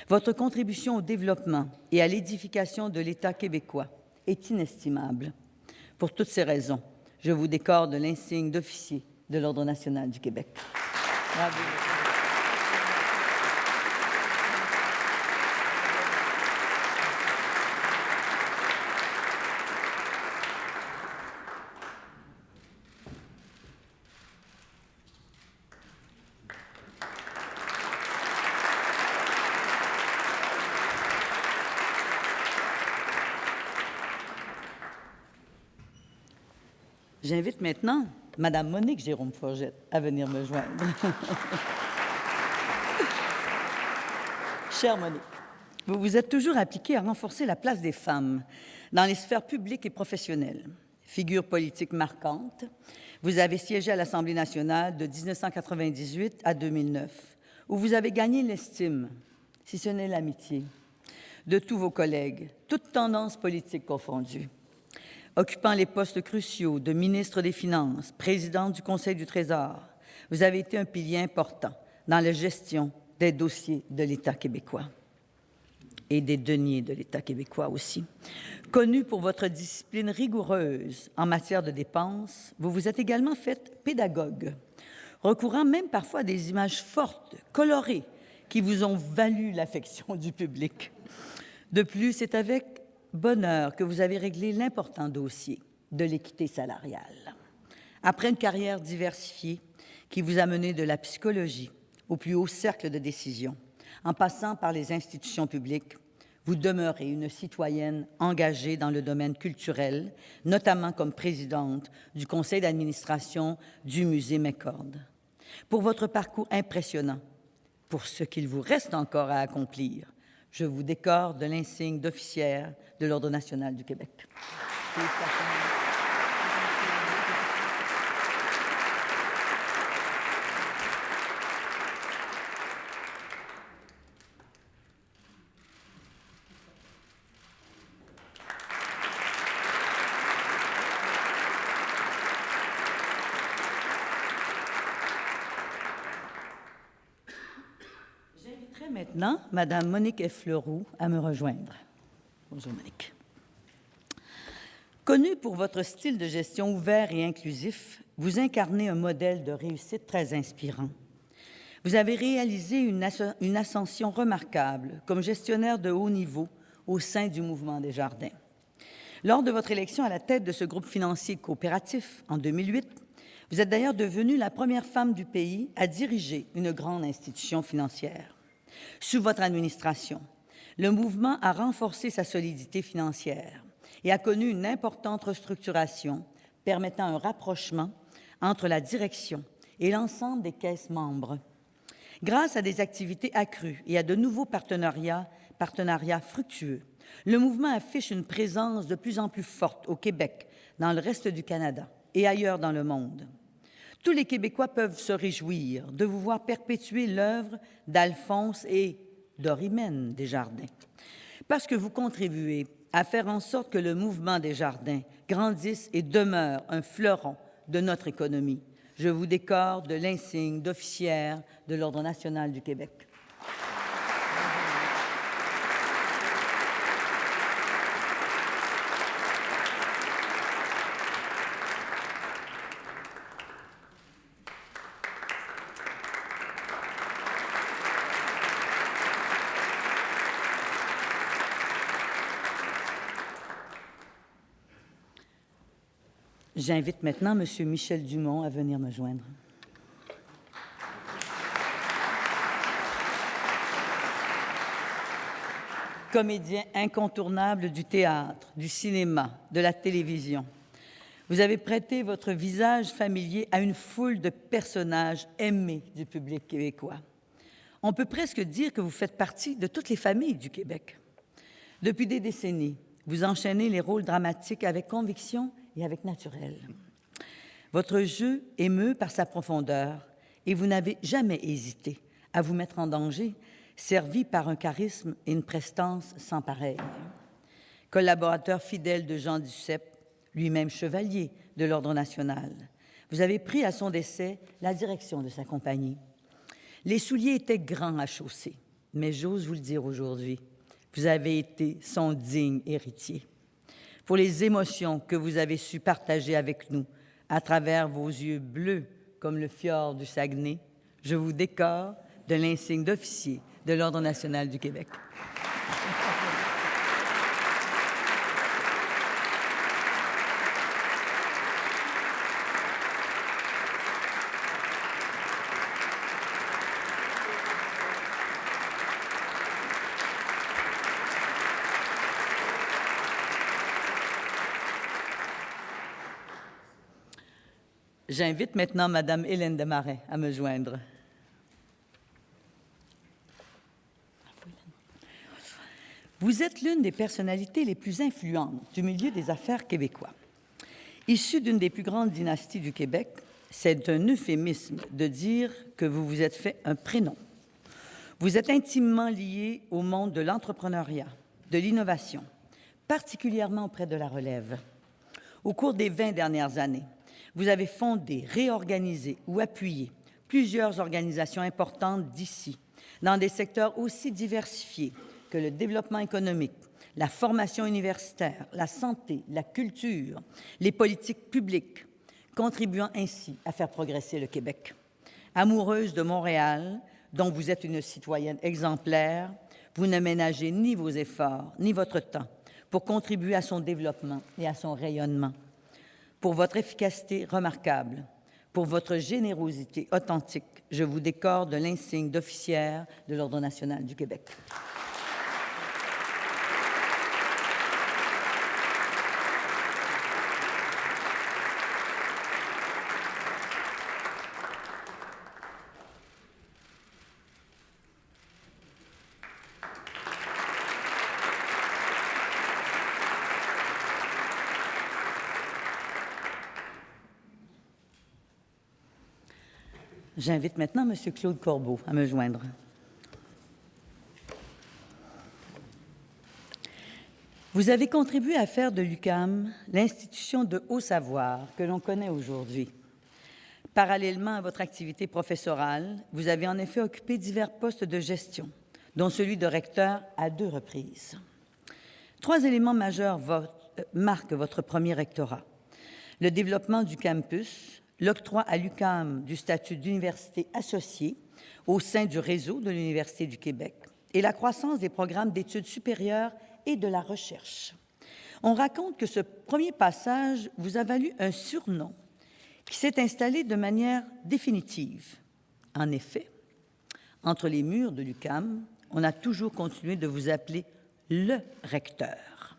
Votre contribution au développement et à l'édification de l'État québécois est inestimable. Pour toutes ces raisons, je vous décore de l'insigne d'officier de l'Ordre national du Québec. Bravo. J'invite maintenant Mme Monique Jérôme-Forget à venir me joindre. Chère Monique, vous vous êtes toujours appliquée à renforcer la place des femmes dans les sphères publiques et professionnelles. Figure politique marquante, vous avez siégé à l'Assemblée nationale de 1998 à 2009, où vous avez gagné l'estime, si ce n'est l'amitié, de tous vos collègues, toutes tendances politiques confondues. Occupant les postes cruciaux de ministre des Finances, présidente du Conseil du Trésor, vous avez été un pilier important dans la gestion des dossiers de l'État québécois et des deniers de l'État québécois aussi. Connu pour votre discipline rigoureuse en matière de dépenses, vous vous êtes également fait pédagogue, recourant même parfois à des images fortes, colorées, qui vous ont valu l'affection du public. De plus, c'est avec bonheur que vous avez réglé l'important dossier de l'équité salariale. Après une carrière diversifiée qui vous a mené de la psychologie au plus haut cercle de décision, en passant par les institutions publiques, Vous demeurez une citoyenne engagée dans le domaine culturel, notamment comme présidente du conseil d'administration du musée McCord. Pour votre parcours impressionnant, pour ce qu'il vous reste encore à accomplir, je vous décore de l'insigne d'officière de l'Ordre national du Québec. J'inviterai maintenant Mme Monique F. Leroux à me rejoindre. Bonjour Monique. Connue pour votre style de gestion ouvert et inclusif, vous incarnez un modèle de réussite très inspirant. Vous avez réalisé une ascension remarquable comme gestionnaire de haut niveau au sein du mouvement Desjardins. Lors de votre élection à la tête de ce groupe financier coopératif en 2008, vous êtes d'ailleurs devenue la première femme du pays à diriger une grande institution financière. Sous votre administration, le mouvement a renforcé sa solidité financière et a connu une importante restructuration permettant un rapprochement entre la direction et l'ensemble des caisses membres. Grâce à des activités accrues et à de nouveaux partenariats fructueux, le mouvement affiche une présence de plus en plus forte au Québec, dans le reste du Canada et ailleurs dans le monde. Tous les Québécois peuvent se réjouir de vous voir perpétuer l'œuvre d'Alphonse et d'Orimène Desjardins, parce que vous contribuez à faire en sorte que le mouvement Desjardins grandisse et demeure un fleuron de notre économie. Je vous décore de l'insigne d'officière de l'Ordre national du Québec. J'invite maintenant M. Michel Dumont à venir me joindre. Comédien incontournable du théâtre, du cinéma, de la télévision, vous avez prêté votre visage familier à une foule de personnages aimés du public québécois. On peut presque dire que vous faites partie de toutes les familles du Québec. Depuis des décennies, vous enchaînez les rôles dramatiques avec conviction et avec naturel. Votre jeu émeut par sa profondeur et vous n'avez jamais hésité à vous mettre en danger, servi par un charisme et une prestance sans pareil. Collaborateur fidèle de Jean Duceppe, lui-même chevalier de l'Ordre national, vous avez pris à son décès la direction de sa compagnie. Les souliers étaient grands à chausser, mais j'ose vous le dire aujourd'hui, vous avez été son digne héritier. Pour les émotions que vous avez su partager avec nous à travers vos yeux bleus comme le fjord du Saguenay, je vous décore de l'insigne d'officier de l'Ordre national du Québec. J'invite maintenant Mme Hélène Desmarais à me joindre. Vous êtes l'une des personnalités les plus influentes du milieu des affaires québécois. Issue d'une des plus grandes dynasties du Québec, c'est un euphémisme de dire que vous vous êtes fait un prénom. Vous êtes intimement lié au monde de l'entrepreneuriat, de l'innovation, particulièrement auprès de la relève. Au cours des 20 dernières années, vous avez fondé, réorganisé ou appuyé plusieurs organisations importantes d'ici, dans des secteurs aussi diversifiés que le développement économique, la formation universitaire, la santé, la culture, les politiques publiques, contribuant ainsi à faire progresser le Québec. Amoureuse de Montréal, dont vous êtes une citoyenne exemplaire, vous ne ménagez ni vos efforts ni votre temps pour contribuer à son développement et à son rayonnement. Pour votre efficacité remarquable, pour votre générosité authentique, je vous décore de l'insigne d'officière de l'Ordre national du Québec. J'invite maintenant M. Claude Corbeau à me joindre. Vous avez contribué à faire de l'UQAM l'institution de haut savoir que l'on connaît aujourd'hui. Parallèlement à votre activité professorale, vous avez en effet occupé divers postes de gestion, dont celui de recteur à 2 reprises. 3 éléments majeurs marquent votre premier rectorat. Le développement du campus, l'octroi à l'UQAM du statut d'université associée au sein du réseau de l'Université du Québec et la croissance des programmes d'études supérieures et de la recherche. On raconte que ce premier passage vous a valu un surnom qui s'est installé de manière définitive. En effet, entre les murs de l'UQAM, on a toujours continué de vous appeler le recteur.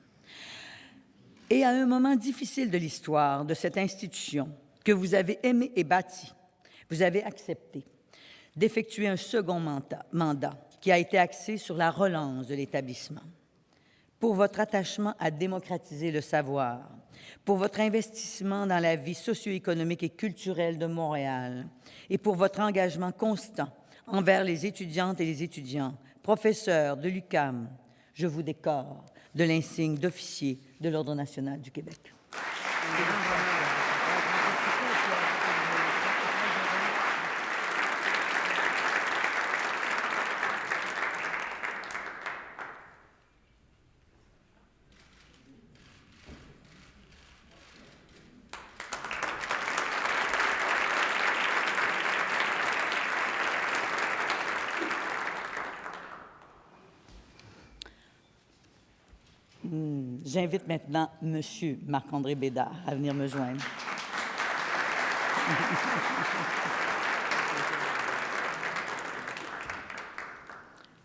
Et à un moment difficile de l'histoire de cette institution que vous avez aimé et bâti, vous avez accepté d'effectuer un second mandat qui a été axé sur la relance de l'établissement. Pour votre attachement à démocratiser le savoir, pour votre investissement dans la vie socio-économique et culturelle de Montréal et pour votre engagement constant envers les étudiantes et les étudiants, professeurs de l'UQAM, je vous décore de l'insigne d'officier de l'Ordre national du Québec. J'invite maintenant M. Marc-André Bédard à venir me joindre.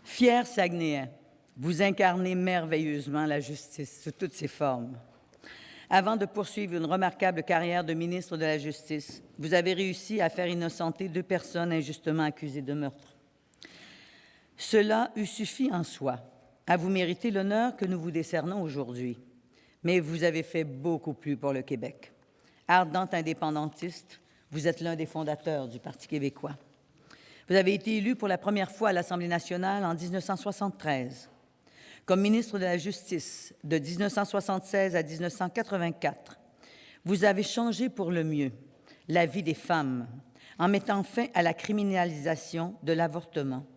Fier Saguenéen, vous incarnez merveilleusement la justice sous toutes ses formes. Avant de poursuivre une remarquable carrière de ministre de la Justice, vous avez réussi à faire innocenter 2 personnes injustement accusées de meurtre. Cela eût suffi en soi à vous mériter l'honneur que nous vous décernons aujourd'hui. Mais vous avez fait beaucoup plus pour le Québec. Ardent indépendantiste, vous êtes l'un des fondateurs du Parti québécois. Vous avez été élu pour la première fois à l'Assemblée nationale en 1973. Comme ministre de la Justice de 1976 à 1984, vous avez changé pour le mieux la vie des femmes en mettant fin à la criminalisation de l'avortement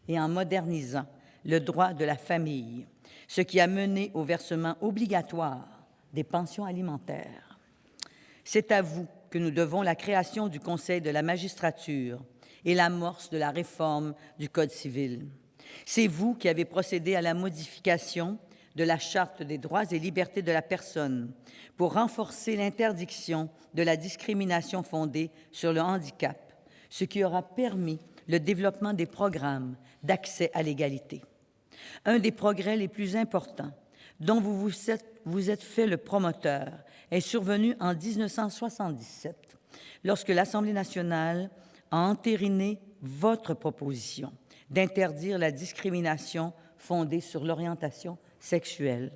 et en modernisant le droit de la famille, ce qui a mené au versement obligatoire des pensions alimentaires. C'est à vous que nous devons la création du Conseil de la magistrature et l'amorce de la réforme du Code civil. C'est vous qui avez procédé à la modification de la Charte des droits et libertés de la personne pour renforcer l'interdiction de la discrimination fondée sur le handicap, ce qui aura permis le développement des programmes d'accès à l'égalité. Un des progrès les plus importants dont vous êtes fait le promoteur est survenu en 1977, lorsque l'Assemblée nationale a entériné votre proposition d'interdire la discrimination fondée sur l'orientation sexuelle.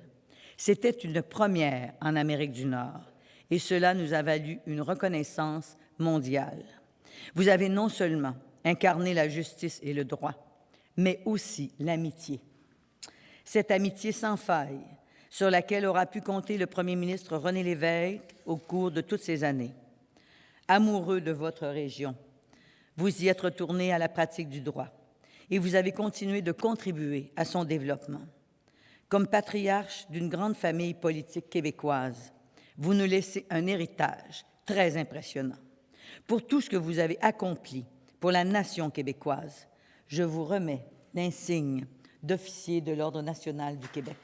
C'était une première en Amérique du Nord et cela nous a valu une reconnaissance mondiale. Vous avez non seulement incarné la justice et le droit, mais aussi l'amitié. Cette amitié sans faille sur laquelle aura pu compter le premier ministre René Lévesque au cours de toutes ces années. Amoureux de votre région, vous y êtes retourné à la pratique du droit et vous avez continué de contribuer à son développement. Comme patriarche d'une grande famille politique québécoise, vous nous laissez un héritage très impressionnant. Pour tout ce que vous avez accompli pour la nation québécoise, je vous remets l'insigne d'officier de l'Ordre national du Québec.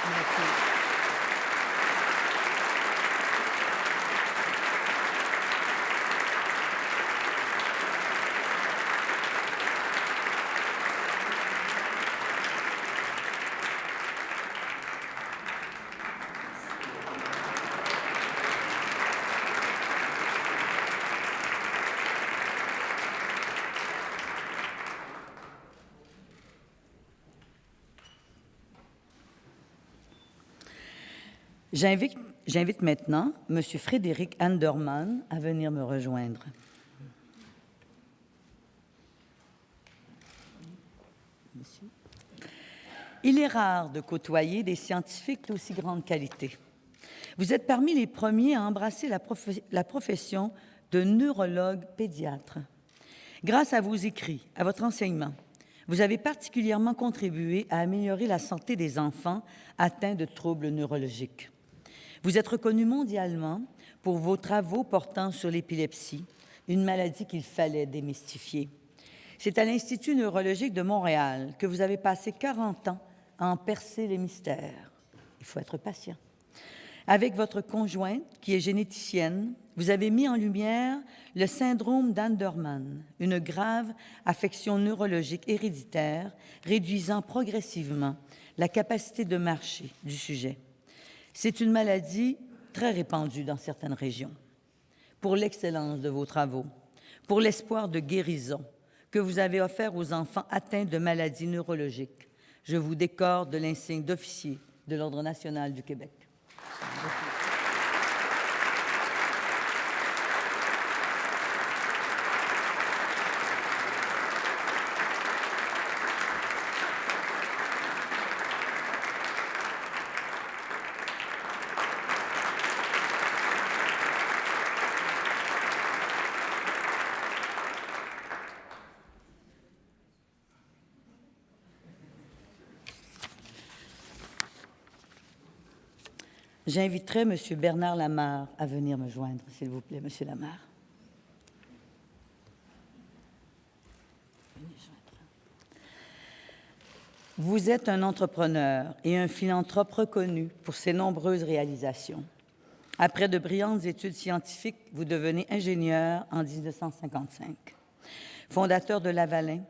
Merci. J'invite maintenant M. Frédéric Anderman à venir me rejoindre. Il est rare de côtoyer des scientifiques d'aussi grande qualité. Vous êtes parmi les premiers à embrasser la profession de neurologue pédiatre. Grâce à vos écrits, à votre enseignement, vous avez particulièrement contribué à améliorer la santé des enfants atteints de troubles neurologiques. Vous êtes reconnu mondialement pour vos travaux portant sur l'épilepsie, une maladie qu'il fallait démystifier. C'est à l'Institut neurologique de Montréal que vous avez passé 40 ans à en percer les mystères. Il faut être patient. Avec votre conjointe, qui est généticienne, vous avez mis en lumière le syndrome d'Anderman, une grave affection neurologique héréditaire réduisant progressivement la capacité de marcher du sujet. C'est une maladie très répandue dans certaines régions. Pour l'excellence de vos travaux, pour l'espoir de guérison que vous avez offert aux enfants atteints de maladies neurologiques, je vous décore de l'insigne d'officier de l'Ordre national du Québec. J'inviterai M. Bernard Lamarre à venir me joindre, s'il vous plaît, M. Lamarre. Vous êtes un entrepreneur et un philanthrope reconnu pour ses nombreuses réalisations. Après de brillantes études scientifiques, vous devenez ingénieur en 1955. Fondateur de Lavalin,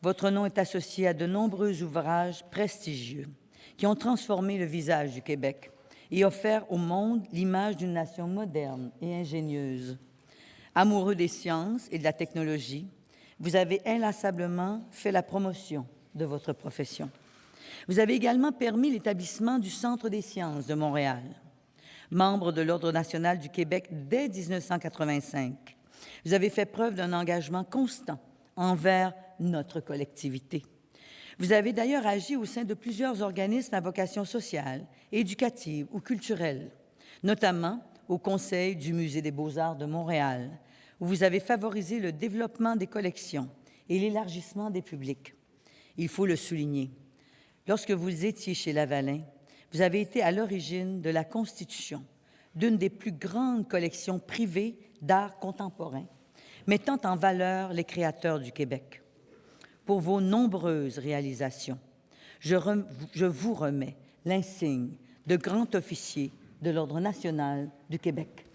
votre nom est associé à de nombreux ouvrages prestigieux qui ont transformé le visage du Québec et offert au monde l'image d'une nation moderne et ingénieuse. Amoureux des sciences et de la technologie, vous avez inlassablement fait la promotion de votre profession. Vous avez également permis l'établissement du Centre des sciences de Montréal. Membre de l'Ordre national du Québec dès 1985, vous avez fait preuve d'un engagement constant envers notre collectivité. Vous avez d'ailleurs agi au sein de plusieurs organismes à vocation sociale, éducative ou culturelle, notamment au Conseil du Musée des beaux-arts de Montréal, où vous avez favorisé le développement des collections et l'élargissement des publics. Il faut le souligner. Lorsque vous étiez chez Lavalin, vous avez été à l'origine de la constitution d'une des plus grandes collections privées d'art contemporain, mettant en valeur les créateurs du Québec. Pour vos nombreuses réalisations, je vous remets l'insigne de grand officier de l'Ordre national du Québec.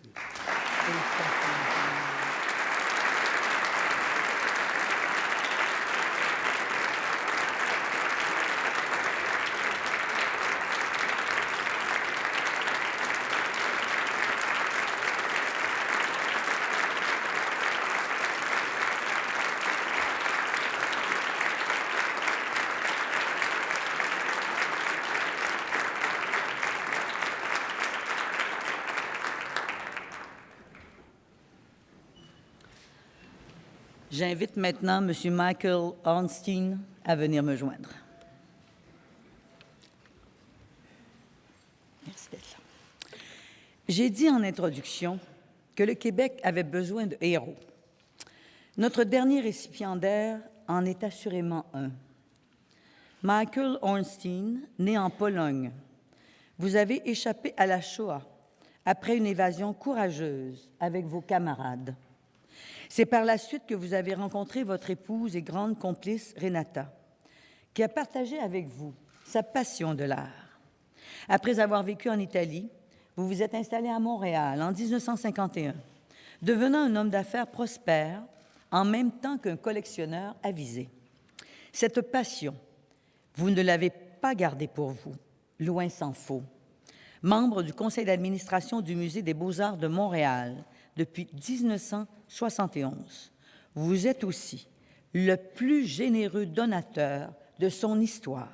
J'invite maintenant M. Michael Ornstein à venir me joindre. Merci d'être là. J'ai dit en introduction que le Québec avait besoin de héros. Notre dernier récipiendaire en est assurément un. Michael Ornstein, né en Pologne, vous avez échappé à la Shoah après une évasion courageuse avec vos camarades. C'est par la suite que vous avez rencontré votre épouse et grande complice, Renata, qui a partagé avec vous sa passion de l'art. Après avoir vécu en Italie, vous vous êtes installé à Montréal en 1951, devenant un homme d'affaires prospère en même temps qu'un collectionneur avisé. Cette passion, vous ne l'avez pas gardée pour vous, loin s'en faut. Membre du conseil d'administration du Musée des beaux-arts de Montréal depuis 1971, vous êtes aussi le plus généreux donateur de son histoire.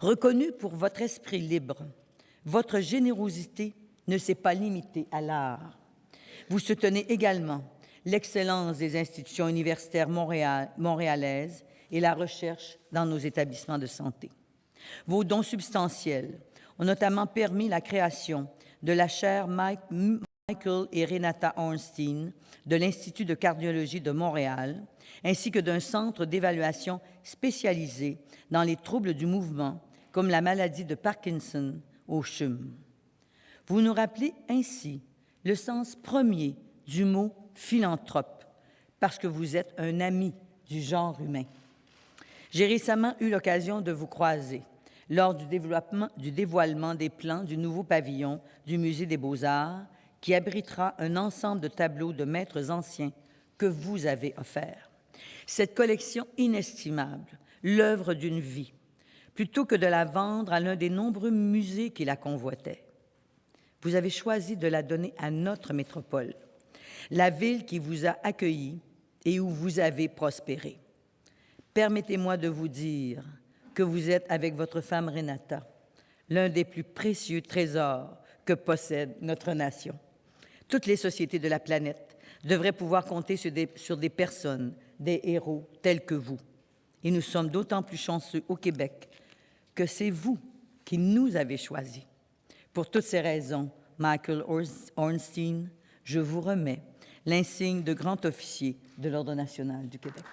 Reconnu pour votre esprit libre, votre générosité ne s'est pas limitée à l'art. Vous soutenez également l'excellence des institutions universitaires montréalaises et la recherche dans nos établissements de santé. Vos dons substantiels ont notamment permis la création de la chaire Michael et Renata Ornstein de l'Institut de cardiologie de Montréal, ainsi que d'un centre d'évaluation spécialisé dans les troubles du mouvement, comme la maladie de Parkinson au CHUM. Vous nous rappelez ainsi le sens premier du mot philanthrope, parce que vous êtes un ami du genre humain. J'ai récemment eu l'occasion de vous croiser lors du dévoilement des plans du nouveau pavillon du Musée des Beaux-Arts, qui abritera un ensemble de tableaux de maîtres anciens que vous avez offerts. Cette collection inestimable, l'œuvre d'une vie, plutôt que de la vendre à l'un des nombreux musées qui la convoitaient. Vous avez choisi de la donner à notre métropole, la ville qui vous a accueilli et où vous avez prospéré. Permettez-moi de vous dire que vous êtes, avec votre femme Renata, l'un des plus précieux trésors que possède notre nation. Toutes les sociétés de la planète devraient pouvoir compter sur des personnes, des héros tels que vous. Et nous sommes d'autant plus chanceux au Québec que c'est vous qui nous avez choisis. Pour toutes ces raisons, Michael Ornstein, je vous remets l'insigne de grand officier de l'Ordre national du Québec.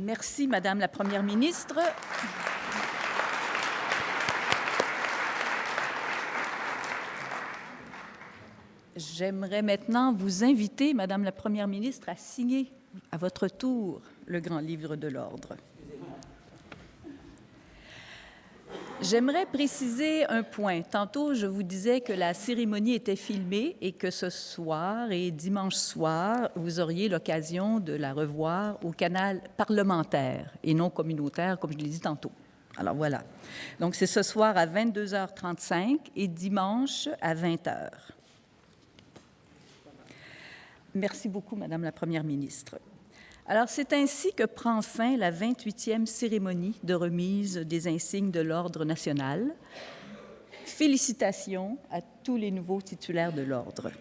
Merci, Madame la Première ministre. J'aimerais maintenant vous inviter, Madame la Première ministre, à signer à votre tour le Grand Livre de l'Ordre. J'aimerais préciser un point. Tantôt, je vous disais que la cérémonie était filmée et que ce soir et dimanche soir, vous auriez l'occasion de la revoir au canal parlementaire et non communautaire, comme je l'ai dit tantôt. Alors voilà. Donc, c'est ce soir à 22h35 et dimanche à 20h. Merci beaucoup, Madame la Première ministre. Alors, c'est ainsi que prend fin la 28e cérémonie de remise des insignes de l'Ordre national. Félicitations à tous les nouveaux titulaires de l'Ordre.